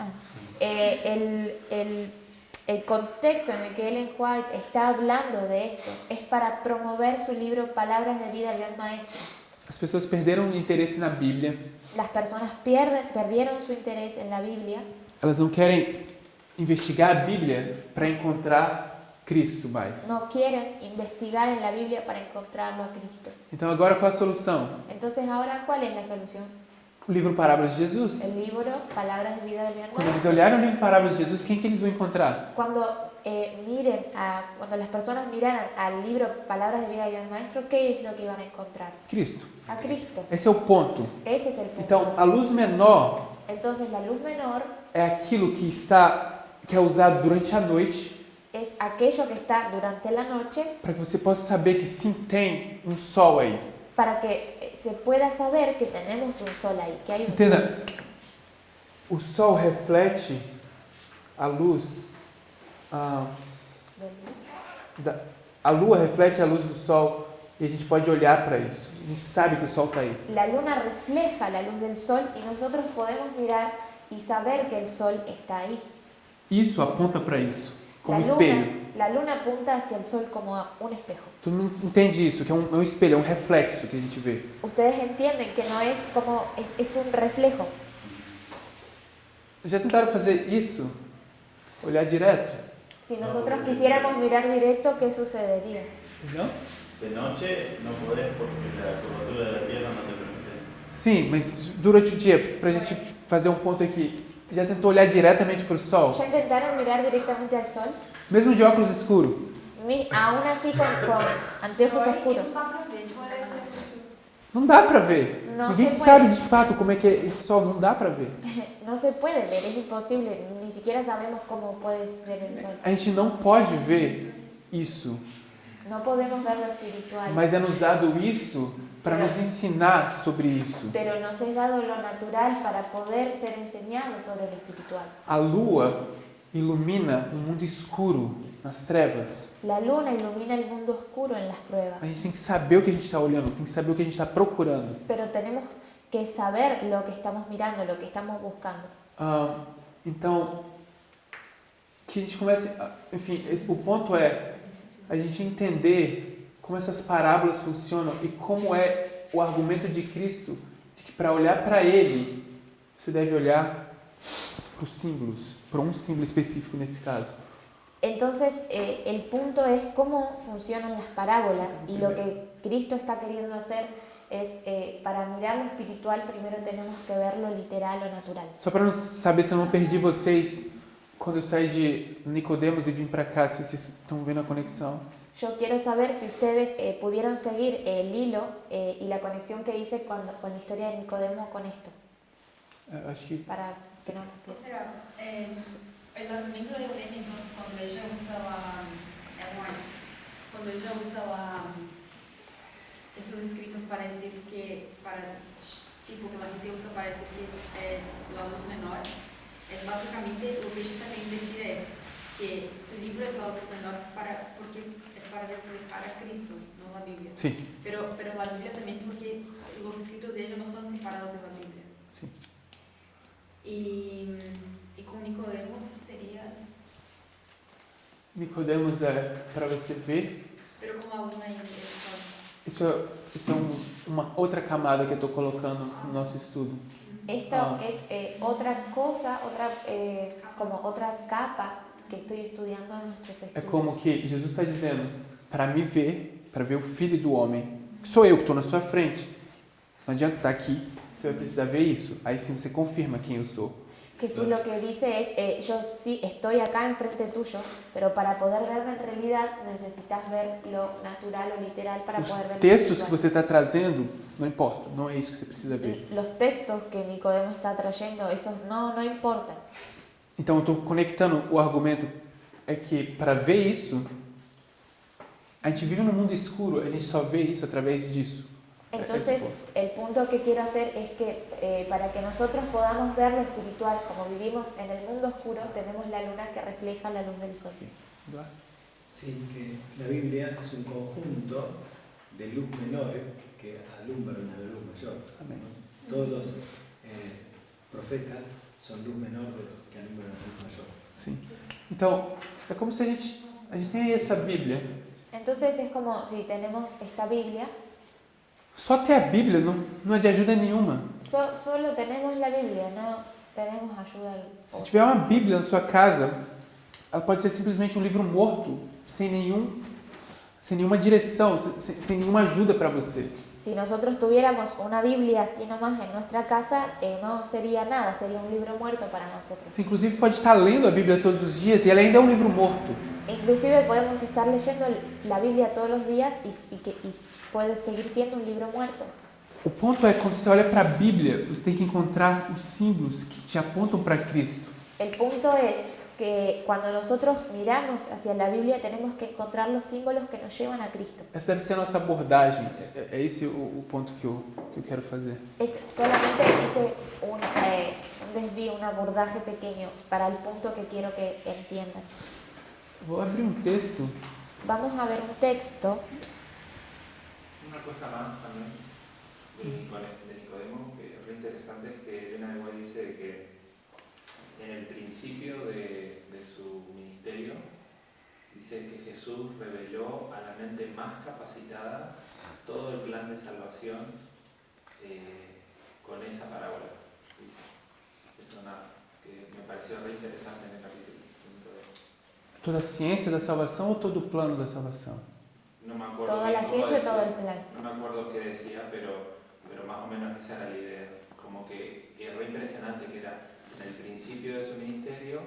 El contexto en el que Ellen White está hablando de esto es para promover su libro Palabras de Vida del Gran Maestro. As pessoas perderam o interesse na Bíblia, Las personas perdieron su interés en la Biblia, elas não querem investigar a Bíblia para encontrar Cristo mais. no quieren investigar en la Biblia para encontrarlo a Cristo. Então agora qual a solução? Entonces ahora, ¿cuál es la solución? O livro Parábolas de Jesus. El libro Palabras de Vida del Gran Quando eles Maestro. olharem o livro Parábolas de Jesus, quem que eles vão encontrar? Cuando cuando las personas miraran al libro Palabras de Vida del Gran Maestro, ¿qué es lo que iban a encontrar? Cristo. A Cristo. Esse é o ponto. Ese es el punto. Então, a luz menor Entonces la luz menor é aquilo que é usado durante a noite es aquello que está durante la noche para que você possa saber que sim, tem um sol aí. para que se pueda saber que tenemos un sol ahí, que hay un Entenda, o sol reflete a luz, a lua reflete a luz do sol e a gente pode olhar para isso. A gente sabe que o sol está aí. La luna refleja la luz del sol y nosotros podemos mirar y saber que el sol está ahí. Isso aponta para isso, como espelho. La luna apunta hacia el sol como un espejo. Tu não entende isso, que é um espelho, é um reflexo que a gente vê. Ustedes entienden que no es como, es un reflejo. Já tentaram fazer isso? Olhar direto? Si nosotros quisiéramos mirar directo, ¿qué sucedería? Não? De noche no podés porque la curvatura de la Tierra no te permite. Sim, mas durante o dia, pra gente fazer um ponto aqui, já tentou olhar diretamente para o sol? ¿Ya intentaron mirar directamente al sol? Mesmo de óculos escuros? Aún así con anteojos oscuros. Não dá pra ver. Não Ninguém se sabe pode. de fato como é que é esse sol, não dá pra ver. No se puede ver, es imposible. Ni siquiera sabemos cómo puedes ver el sol. A gente não pode ver isso, No podemos ver lo espiritual. mas é nos dado isso para nos ensinar sobre isso. Pero nos es dado lo natural para poder ser enseñados sobre lo espiritual. A lua ilumina um mundo escuro, nas trevas. La luna ilumina el mundo oscuro en las pruebas. A gente tem que saber o que a gente está olhando, tem que saber o que a gente está procurando. Pero tenemos que saber lo que estamos mirando, lo que estamos buscando. Então, que a gente comece, enfim, o ponto é a gente entender como essas parábolas funcionam e como é o argumento de Cristo de que para olhar para Ele, você deve olhar para os símbolos, para um símbolo específico nesse caso. Entonces, el punto es cómo funcionan las parábolas y lo que Cristo está queriendo hacer es, para mirar lo espiritual, primero tenemos que ver lo literal o natural. Só para não saber se eu não perdi vocês quando eu saí de Nicodemos e vim para cá, se vocês estão vendo a conexão. Yo quiero saber si ustedes pudieron seguir el hilo y la conexión que hice con la historia de Nicodemo con esto, Acho que para que no... O sea, el argumento de Elena, entonces, cuando ella usa esos escritos para decir que, tipo que la gente usa para decir que es la luz menor, es básicamente lo que ella está queriendo decir es que su libro es la luz menor porque es para reflejar a Cristo, no la Biblia. sim. Pero la Biblia también porque los escritos de ella no son separados de la Biblia. Sí. Y con Nicodemos sería... Nicodemos é para você ver. Pero con la luna y el sol. Isso é uma outra camada que eu estou colocando no nosso estudo. Esto es otra cosa, como otra capa que estoy estudiando en nuestros estudios. É como que Jesus está dizendo, para me ver, para ver o Filho do Homem, que sou eu que estou na sua frente. Não adianta estar aqui, você vai precisar ver isso. Aí sim você confirma quem eu sou. Jesús lo que dice es, yo sí estoy acá enfrente tuyo, pero para poder verme en realidad necesitas ver lo natural o literal para poder ver Os lo textos que espiritual. você está trazendo, não importa, não é isso que você precisa ver. Los textos que Nicodemo está trayendo, esos no importan. Então eu estou conectando o argumento, é que para ver isso, a gente vive num mundo escuro, a gente só vê isso através disso. Entonces, el punto que quiero hacer es que para que nosotros podamos ver lo espiritual, como vivimos en el mundo oscuro, tenemos la luna que refleja la luz del sol. Sí, que la Biblia es un conjunto de luz menores que alumbran una luz mayor. Amén. ¿No? Todos los profetas son luz menor que alumbran una luz mayor. Sim. Então, é como se a gente tem aí essa Bíblia. Entonces es como si tenemos esta Biblia, Só ter a Bíblia não é de ajuda nenhuma. solo tenemos la Biblia, no tenemos ayuda. Se tiver uma Bíblia na sua casa, ela pode ser simplesmente um livro morto, sem nenhuma direção, sem nenhuma ajuda para você. Si nosotros tuviéramos una Biblia así nomás en nuestra casa, no sería nada, sería un libro muerto para nosotros. Você, inclusive, pode estar lendo a Bíblia todos os dias e ela ainda é um livro morto. Inclusive podemos estar leyendo la Biblia todos los días y puede seguir siendo un libro muerto. O ponto é, quando você olha para a Bíblia, você tem que encontrar os símbolos que te apontam para Cristo. El punto es que cuando nosotros miramos hacia la Biblia tenemos que encontrar los símbolos que nos llevan a Cristo. Essa deve ser a nossa abordagem. É esse o ponto que eu quero fazer. Solamente hice un desvío, un abordaje pequeño para el punto que quiero que entiendan. Vou abrir um texto. Vamos a ver un texto. Una cosa más también de Nicodemo, que es re interesante, es que Elena de White dice que en el principio de su ministerio, dice que Jesús reveló a la mente más capacitada todo el plan de salvación con esa parábola. Es una que me pareció re interesante en el capítulo. Toda a ciência da salvação ou todo o plano da salvação? No me acuerdo Toda bien la cómo ciencia y decía. todo el plan. No me acuerdo qué decía, pero más o menos esa era la idea. Como que es re impresionante que era en el principio de su ministerio,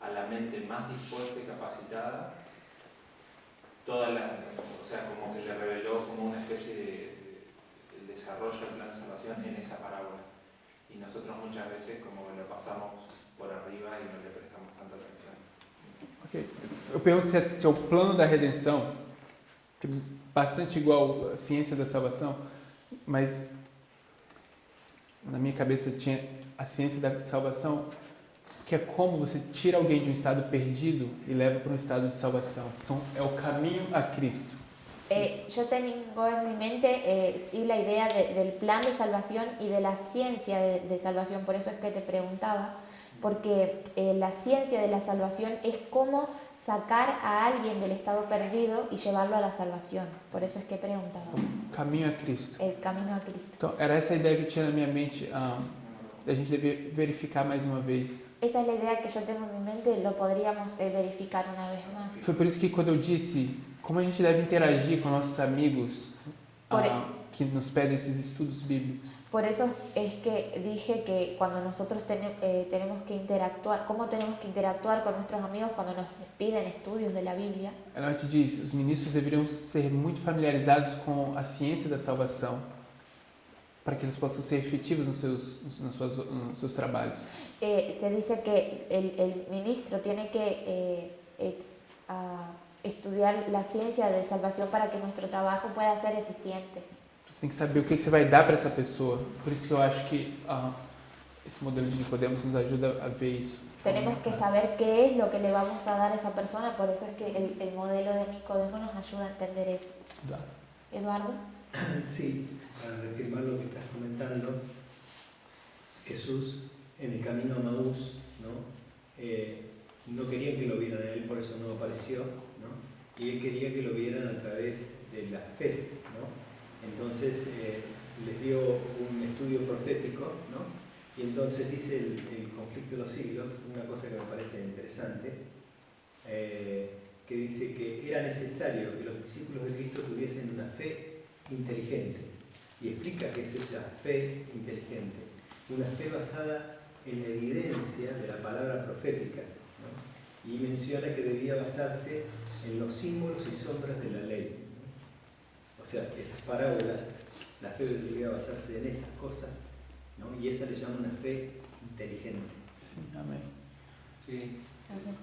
a la mente más dispuesta y capacitada, o sea, como que le reveló como una especie de desarrollo del plan de salvación en esa parábola. Y nosotros muchas veces como que lo pasamos por arriba y no le prestamos tanta atención. Okay. Eu pergunto se é o plano da redenção, que é bastante igual à ciência da salvação, mas na minha cabeça tinha a ciência da salvação, que é como você tira alguém de um estado perdido e leva para um estado de salvação. Então, é o caminho a Cristo. Yo tengo en mi mente sí la idea del plan de salvación y de la ciencia de salvación, por eso es que te preguntaba, porque la ciencia de la salvación es cómo sacar a alguien del estado perdido y llevarlo a la salvación, por eso es que preguntaba. Caminho a Cristo. El camino a Cristo. Então, era essa a ideia que eu tinha na minha mente, a gente deve verificar mais uma vez. Esa es la idea que yo tengo en mi mente, lo podríamos verificar una vez más. Foi por isso que quando eu disse como a gente deve interagir com nossos amigos que nos pedem esses estudos bíblicos. Por eso es que dije que cuando nosotros tenemos que interactuar, cómo tenemos que interactuar con nuestros amigos cuando nos piden estudios de la Biblia. Ela te diz, os ministros deveriam ser muito familiarizados com a ciência da salvação, para que eles possam ser efetivos nos seus trabalhos. Se dice que el ministro tiene que estudiar la ciencia de salvación para que nuestro trabajo pueda ser eficiente. Você tem que saber o que você vai dar para essa pessoa. Por isso que eu acho que esse modelo de Nicodemos nos ajuda a ver isso. Tenemos que saber qué es lo que le vamos a dar a esa persona, por eso es que el modelo de Nicodemo nos ayuda a entender eso. Eduardo. Sí, para reafirmar lo que estás comentando, Jesús en el camino a Maús, no querían que lo vieran a él, por eso no apareció, ¿no? Y él quería que lo vieran a través de la fe, ¿no? Entonces les dio un estudio profético, ¿no? Y entonces dice el conflicto de los siglos, una cosa que me parece interesante, que dice que era necesario que los discípulos de Cristo tuviesen una fe inteligente. Y explica qué es esa fe inteligente. Una fe basada en la evidencia esencia de la palabra profética, ¿no? Y menciona que debía basarse en los símbolos y sombras de la ley, ¿no? O sea, esas parábolas, la fe debía basarse en esas cosas, ¿no? Y esa le llama una fe inteligente. Sí, amén. Sí. Amén.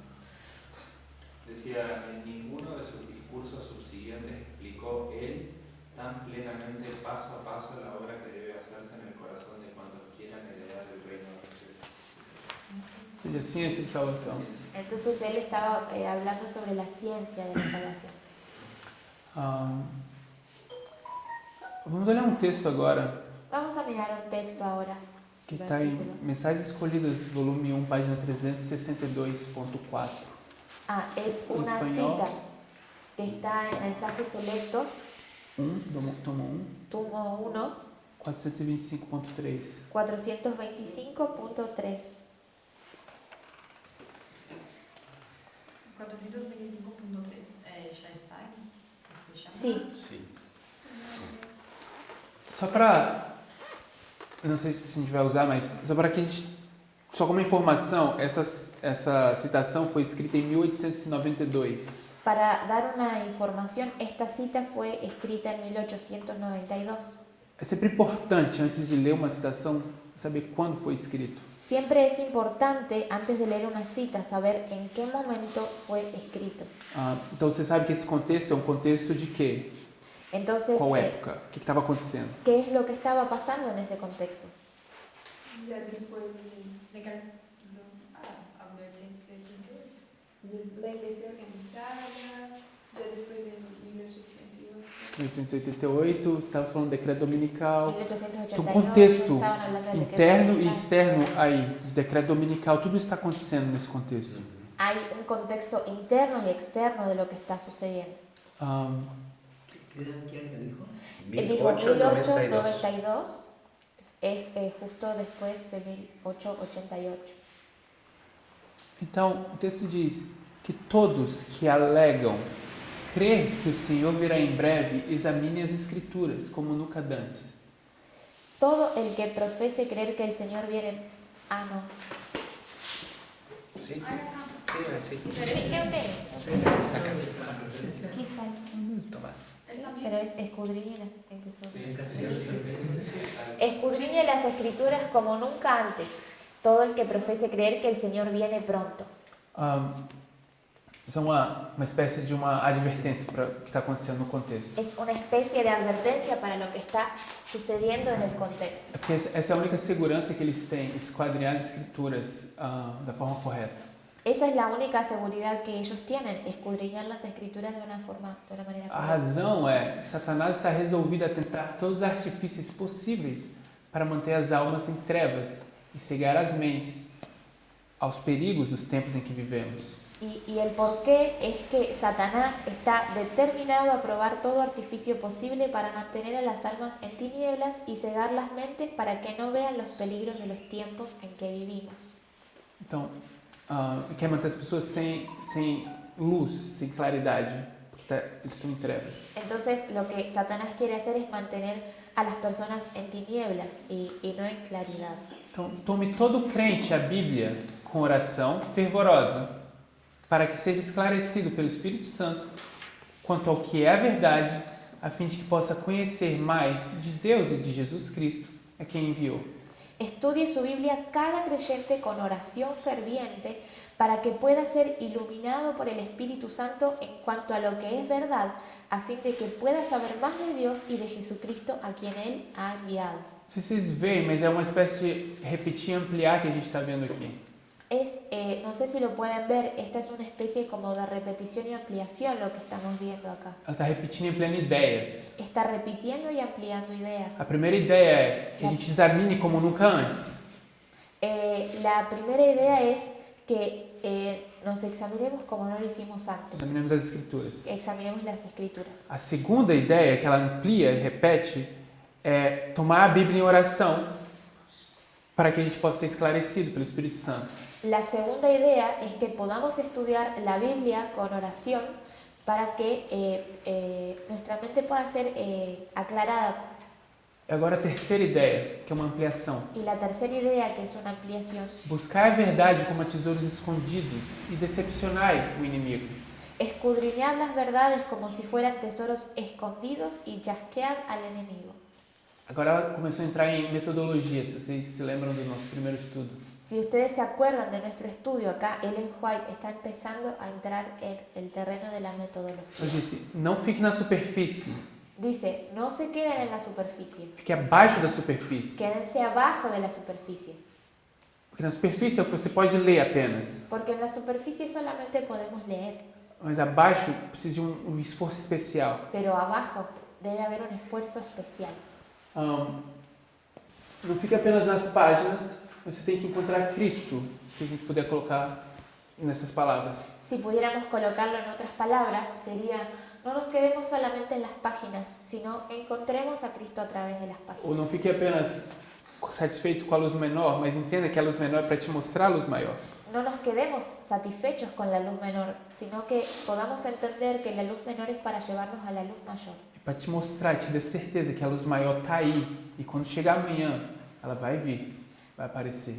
Decía, en ninguno de sus discursos subsiguientes explicó él tan plenamente paso a paso la obra que debe hacerse en el corazón de cuantos quieran heredar el reino de los cielos. Seja, ciência de salvação. Entonces él estaba hablando sobre la ciencia de la salvación. Vamos olhar um texto agora Vamos a mirar un texto ahora. que está em Versículo. Mensagens Escolhidas, volume 1, página 362.4. Ah, es En una español. cita que está en Mensajes Selectos, Tomo 1, tomo 1, 425.3. 425.3. 425.3 já está aí? Sí, Sí. Só para, eu não sei se a gente vai usar, mas só para que a gente, só como informação, essa citação foi escrita em 1892. para dar una información, esta cita fue escrita en 1892. É sempre importante, antes de ler uma citação, saber quando foi escrito. Siempre es importante, antes de leer una cita, saber en qué momento fue escrito. Então você sabe que esse contexto é um contexto de quê? Entonces, Qual época? O que estava acontecendo? ¿qué es lo que estaba pasando en ese contexto? Ya después A 1888. de la iglesia organizada, ya después de 1888. 1888, você estava falando do decreto dominical. 1888, Então, contexto estaban hablando del decreto interno e dominical. externo aí, de decreto dominical, tudo está acontecendo nesse contexto. Hay un contexto interno y externo de lo que está sucediendo. ¿Qué año dijo? Él dijo 1892. 1892, es justo después de 1888. Então, o texto diz que todos que alegam crer que o Senhor virá em breve, examinem as Escrituras, como nunca dantes. Todo el que profese creer que el Señor viene... Ah, no. Sí, sí, sí. ¿Qué tengo? Acá. Quizá. Toma. Sí, pero es escudriñe las Sí. Escudriñe las Escrituras como nunca antes. Todo el que profese creer que el Señor viene pronto. Isso é uma espécie de uma advertência para o que está acontecendo no contexto. Es una especie de advertencia para lo que está sucediendo en el contexto. É porque essa é a única segurança que eles têm, esquadrinhar as Escrituras da forma correta. Esa es la única seguridad que ellos tienen, escudriñar las Escrituras de una manera A correcta. razão é que Satanás está resolvido a tentar todos os artifícios possíveis para manter as almas em trevas e cegar as mentes aos perigos dos tempos em que vivemos. Y el porqué es que Satanás está determinado a probar todo artificio posible para mantener a las almas en tinieblas y cegar las mentes para que no vean los peligros de los tiempos en que vivimos. Então, quer manter as pessoas sem luz, sem claridade, porque eles estão em trevas. Entonces lo que Satanás quiere hacer es mantener a las personas en tinieblas y no en claridad. Então, tome todo crente a Bíblia com oração fervorosa, para que seja esclarecido pelo Espírito Santo quanto ao que é a verdade, a fim de que possa conhecer mais de Deus e de Jesus Cristo, a quem enviou. Estudie su Biblia cada creyente con oración ferviente para que pueda ser iluminado por el Espíritu Santo en cuanto a lo que es verdad, a fin de que pueda saber más de Dios y de Jesucristo a quien Él ha enviado. Não sei se vocês veem, mas é uma espécie de repetir e ampliar que a gente está vendo aqui. No sé si lo pueden ver, esta es una especie como de repetición y ampliación lo que estamos viendo acá. Ela está repetindo e ampliando ideias. Está repitiendo y ampliando ideas. A primeira ideia é que a gente examine como nunca antes. La primera idea es que nos examinemos como no lo hicimos antes. Examinemos as Escrituras. Examinemos las Escrituras. A segunda ideia, que ela amplia e repete, é tomar a Bíblia em oração para que a gente possa ser esclarecido pelo Espírito Santo. La segunda idea es que podamos estudiar la Biblia con oración para que nuestra mente pueda ser aclarada Agora a terceira ideia, que é uma ampliação. Y la tercera idea, que es una ampliación, Buscai a verdade como a tesouros escondidos e decepcionai o inimigo. escudriñad las verdades como si fueran tesoros escondidos y chasquead al enemigo. Agora ela começou a entrar em metodologia, se vocês se lembram do nosso primeiro estudo. Si ustedes se acuerdan de nuestro estudio acá, Ellen White está empezando a entrar en el terreno de la metodología. Eu disse, não fique na superfície, Dice, no se queden en la superficie, fique abaixo da superfície. quédense abajo de la superficie, Porque na superfície é o que você pode ler apenas, porque en la superficie solamente podemos leer, mas abaixo precisa de um esforço especial. pero abajo debe haber un esfuerzo especial. Não fique apenas nas páginas, mas você tem que encontrar Cristo, se a gente puder colocar nessas palavras. Si pudiéramos colocarlo en otras palabras, sería, no nos quedemos solamente en las páginas, sino encontremos a Cristo a través de las páginas. Ou não fique apenas satisfeito com a luz menor, mas entenda que a luz menor é para te mostrar a luz maior. No nos quedemos satisfechos con la luz menor, sino que podamos entender que la luz menor es para llevarnos a la luz mayor. É para te mostrar, te dar certeza que a luz maior está aí. E quando chegar amanhã, ela vai vir, vai aparecer.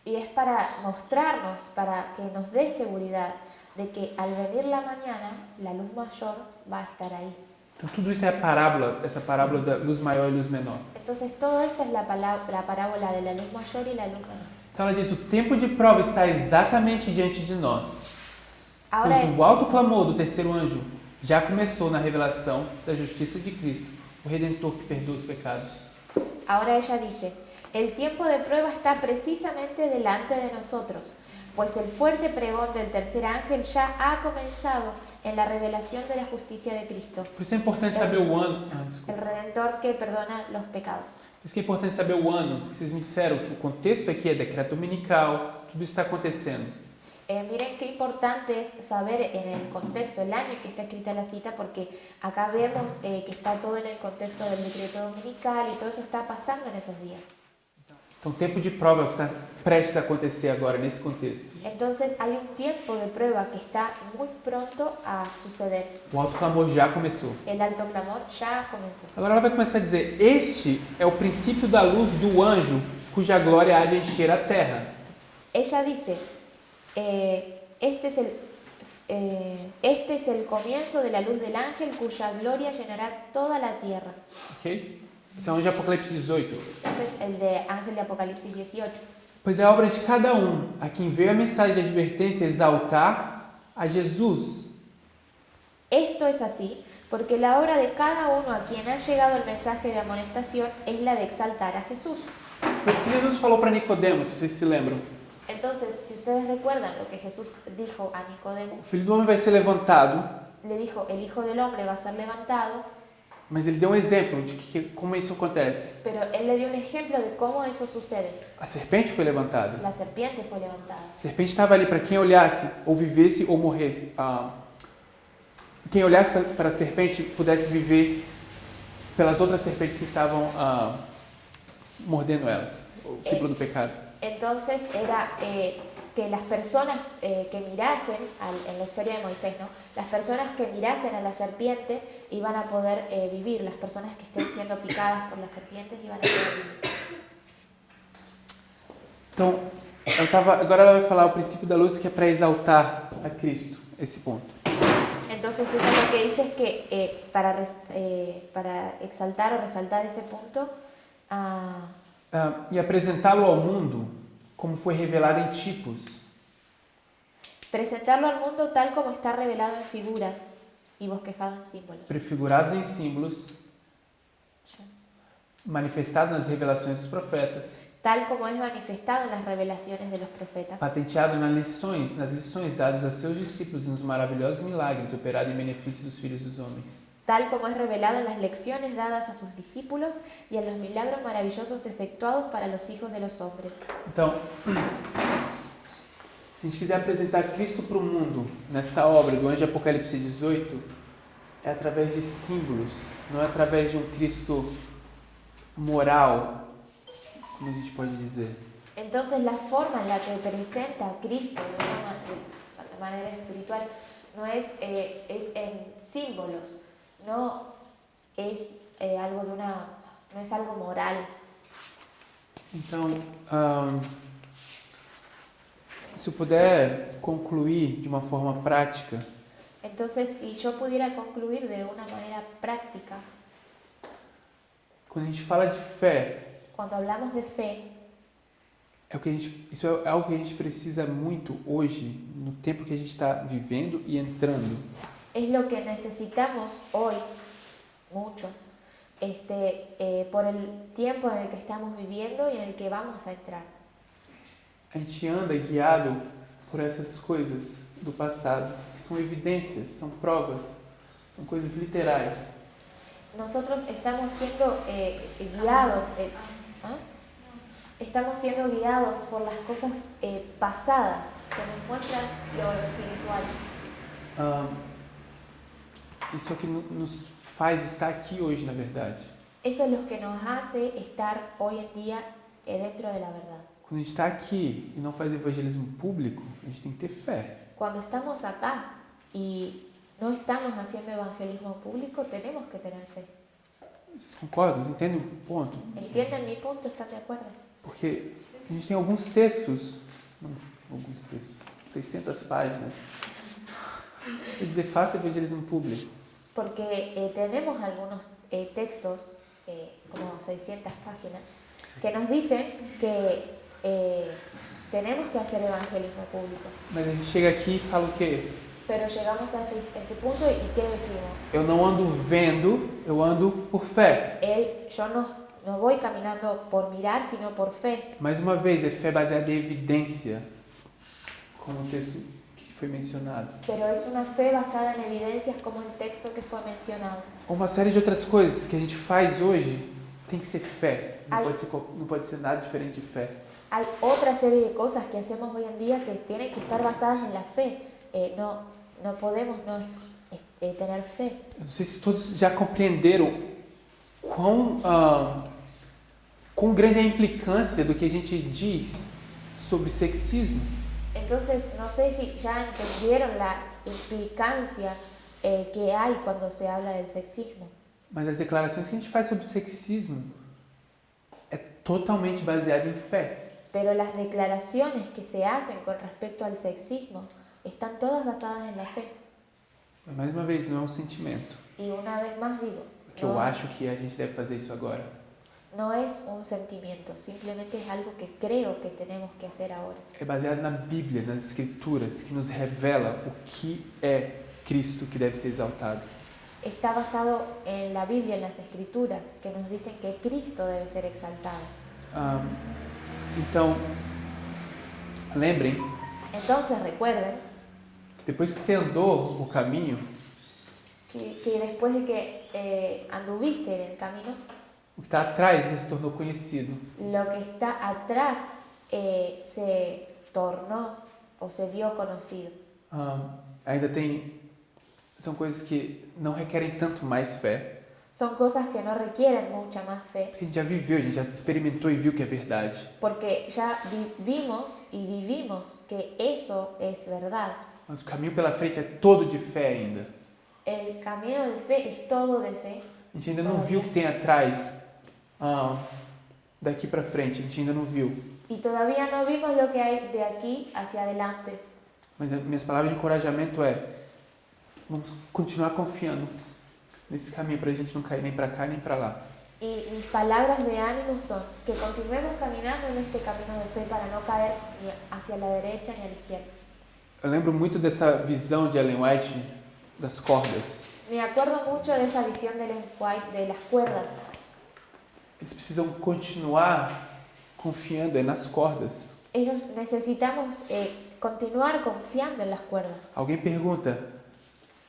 Y es para mostrarnos, para que nos dé seguridad de que al venir la mañana, la luz mayor va a estar ahí. Então tudo isso é a parábola, essa parábola da luz maior e luz menor. Entonces todo esto es la parábola de la luz mayor y la luz menor. Então ela diz, o tempo de prova está exatamente diante de nós. Ahora, Pois o alto clamor do terceiro anjo já começou na revelação da justiça de Cristo, o Redentor que perdoa os pecados. ahora ella dice, el tiempo de prueba está precisamente delante de nosotros, pues el fuerte pregón del tercer ángel ya ha comenzado en la revelación de la justicia de Cristo, Por isso é importante saber o ano. el Redentor que perdona los pecados. Por isso que é importante saber o ano, porque vocês me disseram que o contexto aqui é decreto dominical, tudo isso está acontecendo. Miren qué importante es saber en el contexto, el año en que está escrita la cita, porque acá vemos que está todo en el contexto del decreto dominical y todo eso está pasando en esos días. Então o tempo de prova é o que está prestes a acontecer agora, nesse contexto. Entonces hay un tiempo de prueba que está muy pronto a suceder. O alto clamor já começou. El alto clamor ya comenzó. Agora ela vai começar a dizer, este é o princípio da luz do anjo, cuja glória há de encher a terra. Ella dice, este es el comienzo de la luz del ángel cuya gloria llenará toda la tierra. Ok? Esse é o anjo de Apocalipse 18. Ese es el de Ángel de Apocalipsis 18. Pois é a obra de cada um, a quem veio a mensagem de advertência exaltar a Jesus. Esto es así porque la obra de cada uno a quien ha llegado el mensaje de amonestación es la de exaltar a Jesús. Foi isso que Jesus falou para Nicodemos, se vocês se lembram. Entonces, si ustedes recuerdan lo que Jesús dijo a Nicodemo, O Filho do Homem vai ser levantado, le dijo, el Hijo del Hombre va a ser levantado, mas ele deu um exemplo de como isso acontece. pero él le dio un ejemplo de cómo eso sucede. A serpente foi levantada. La serpiente fue levantada. A serpente estava ali para quem olhasse, ou vivesse ou morresse. Quem olhasse para a serpente pudesse viver pelas outras serpentes que estavam mordendo elas, o símbolo do pecado. Entonces era que las personas que mirasen, en la historia de Moisés, ¿no? Las personas que mirasen a la serpiente iban a poder vivir, las personas que estén siendo picadas por las serpientes iban a poder vivir. Então, agora ela vai falar o princípio da luz, que é para exaltar a Cristo, esse ponto. Entonces ella lo que dice es que para exaltar o resaltar ese punto, E apresentá-lo ao mundo como foi revelado em tipos. presentarlo al mundo tal como está revelado en figuras y bosquejado en símbolos. Prefigurados em símbolos, manifestado nas revelações dos profetas, Tal como es manifestado en las revelaciones de los profetas, patenteado nas lições dadas a seus discípulos e nos maravilhosos milagres operados em benefício dos filhos dos homens. tal como es revelado en las lecciones dadas a sus discípulos y en los milagros maravillosos efectuados para los hijos de los hombres. Então, se a gente quiser apresentar Cristo para o mundo nessa obra do anjo de Apocalipse 18, é através de símbolos, não é através de um Cristo moral, como a gente pode dizer. Entonces la forma en la que presenta a Cristo de manera espiritual no es en símbolos, no es algo de una no es algo moral. Então, se eu puder concluir de uma forma prática, Entonces, si yo pudiera concluir de una manera práctica, quando a gente fala de fé, cuando hablamos de fe, isso é algo que a gente precisa muito hoje, no tempo que a gente está vivendo e entrando. es lo que necesitamos hoy mucho, por el tiempo en el que estamos viviendo y en el que vamos a entrar. A gente anda guiado por essas coisas do passado, que são evidências, são provas, são coisas literais. Nosotros estamos siendo guiados, estamos siendo guiados por las cosas pasadas que nos muestran lo espiritual. Isso é o que nos faz estar aqui hoje, na verdade. Eso es lo que nos hace estar hoy en día dentro de la verdad. Quando a gente está aqui e não faz evangelismo público, a gente tem que ter fé. Cuando estamos acá y no estamos haciendo evangelismo público, tenemos que tener fe. Vocês concordam? Vocês entendem o ponto? ¿Entienden mi punto? ¿Están de acuerdo? Porque a gente tem alguns textos, 600 páginas, quer dizer, faça evangelismo público. Porque tenemos algunos textos, como 600 páginas, que nos dicen que tenemos que hacer evangelismo público. Mas a gente chega aqui e fala o quê? Pero llegamos a este punto y ¿qué decimos? Eu não ando vendo, eu ando por fé. Yo no voy caminando por mirar, sino por fe. Mais uma vez, é fé baseada em evidência, como o texto que foi mencionado. Pero es una fe basada en evidencias como el texto que fue mencionado. Uma série de outras coisas que a gente faz hoje tem que ser fé. Não pode ser nada diferente de fé. Hay otra serie de cosas que hacemos hoy en día que tienen que estar basadas en la fe. No podemos no tener fe. Eu não sei se todos já compreenderam quão grande é a implicância do que a gente diz sobre sexismo. Entonces, no sé si ya entendieron la implicancia que hay cuando se habla del sexismo. Mas as declarações que a gente faz sobre sexismo é totalmente baseada em fé. Pero las declaraciones que se hacen con respecto al sexismo están todas basadas en la fe. Mas, mais uma vez, não é um sentimento. Y una vez más digo, Porque eu acho que a gente deve fazer isso agora. no es un sentimiento, simplemente es algo que creo que tenemos que hacer ahora. É baseado na Bíblia, nas Escrituras, que nos revela o que é Cristo que deve ser exaltado. Está basado en la Biblia, en las Escrituras, que nos dicen que Cristo debe ser exaltado. Então, lembrem Entonces recuerden que depois que você andou o caminho, que después de que anduviste en el camino, o que está atrás já se tornou conhecido. lo que está atrás se tornó o se vio conocido. Ainda são coisas que não requerem tanto mais fé. Son cosas que no requieren mucha más fe, Porque a gente já viveu, a gente já experimentou e viu que é verdade. porque ya vimos y vivimos que eso es verdad. Mas o caminho pela frente é todo de fé ainda. El camino de fe es todo de fe. A gente ainda não viu o que tem atrás, daqui para frente, a gente ainda não viu. Y todavía no vimos lo que hay de aquí hacia adelante. Mas as minhas palavras de encorajamento vamos continuar confiando nesse caminho para a gente não cair nem para cá nem para lá. Y mis palabras de ánimo son que continuemos caminando en este camino de fe para no caer ni hacia la derecha ni a la izquierda. Eu lembro muito dessa visão de Ellen White das cordas. Me acuerdo mucho de esa visión de Ellen White de las cuerdas. Eles precisam continuar confiando nas cordas. Ellos necesitamos continuar confiando en las cuerdas. Alguém pergunta,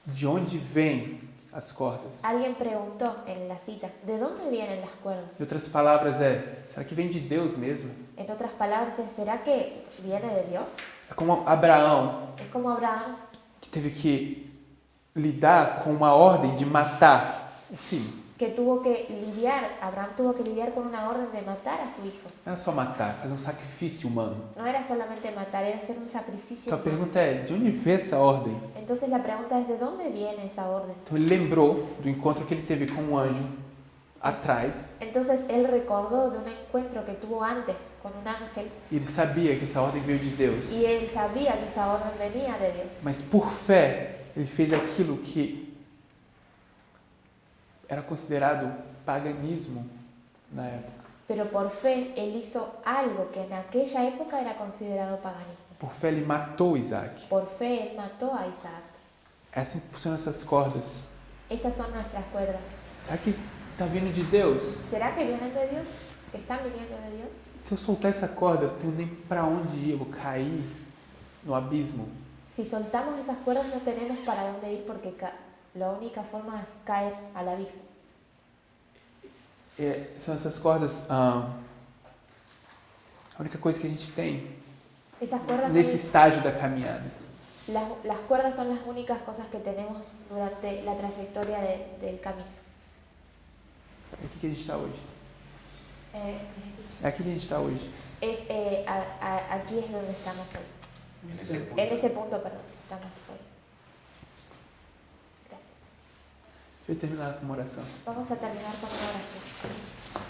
de onde vêm as cordas? Alguien preguntó en la cita, ¿de dónde vienen las cuerdas? Em outras palavras será que vem de Deus mesmo? En otras palabras, ¿será que viene de Dios? É como Abraão, Es como Abraham, que teve que lidar com uma ordem de matar o filho. Abraham tuvo que lidiar con una orden de matar a su hijo. Não era só matar, fazer um sacrifício humano. No era solamente matar, era hacer un sacrificio. Então a humano. pergunta é, de onde vem essa ordem? Entonces la pregunta es, ¿de dónde viene esa orden? Então ele lembrou do encontro que ele teve com um anjo atrás, Entonces él recordó de un encuentro que tuvo antes con un ángel e ele sabia que essa ordem veio de Deus. y él sabía que esa orden venía de Dios. Mas por fé, ele fez aquilo que era considerado paganismo na época. Pero por fe él hizo algo que en aquella época era considerado paganismo. Por fé, ele matou Isaac. Por fe él mató a Isaac. É assim que funcionam essas cordas. Esas son nuestras cuerdas. Será que está vindo de Deus? ¿Será que vienen de Dios? ¿Están viniendo de Dios? Se eu soltar essa corda, eu não tenho nem para onde ir, eu vou cair no abismo. Si soltamos esas cuerdas no tenemos para dónde ir porque la única forma es caer al abismo. São essas cordas a única coisa que a gente tem Esas cuerdas nesse son, estágio da caminhada. las cuerdas son las únicas cosas que tenemos durante la trayectoria del camino. É aqui que a gente está hoje. Eh, É aqui que a gente está hoje. aquí es donde estamos hoy. En ese punto. En ese punto, perdón, estamos hoy. Gracias. Deixa eu terminar com uma oração. Vamos a terminar con una oración.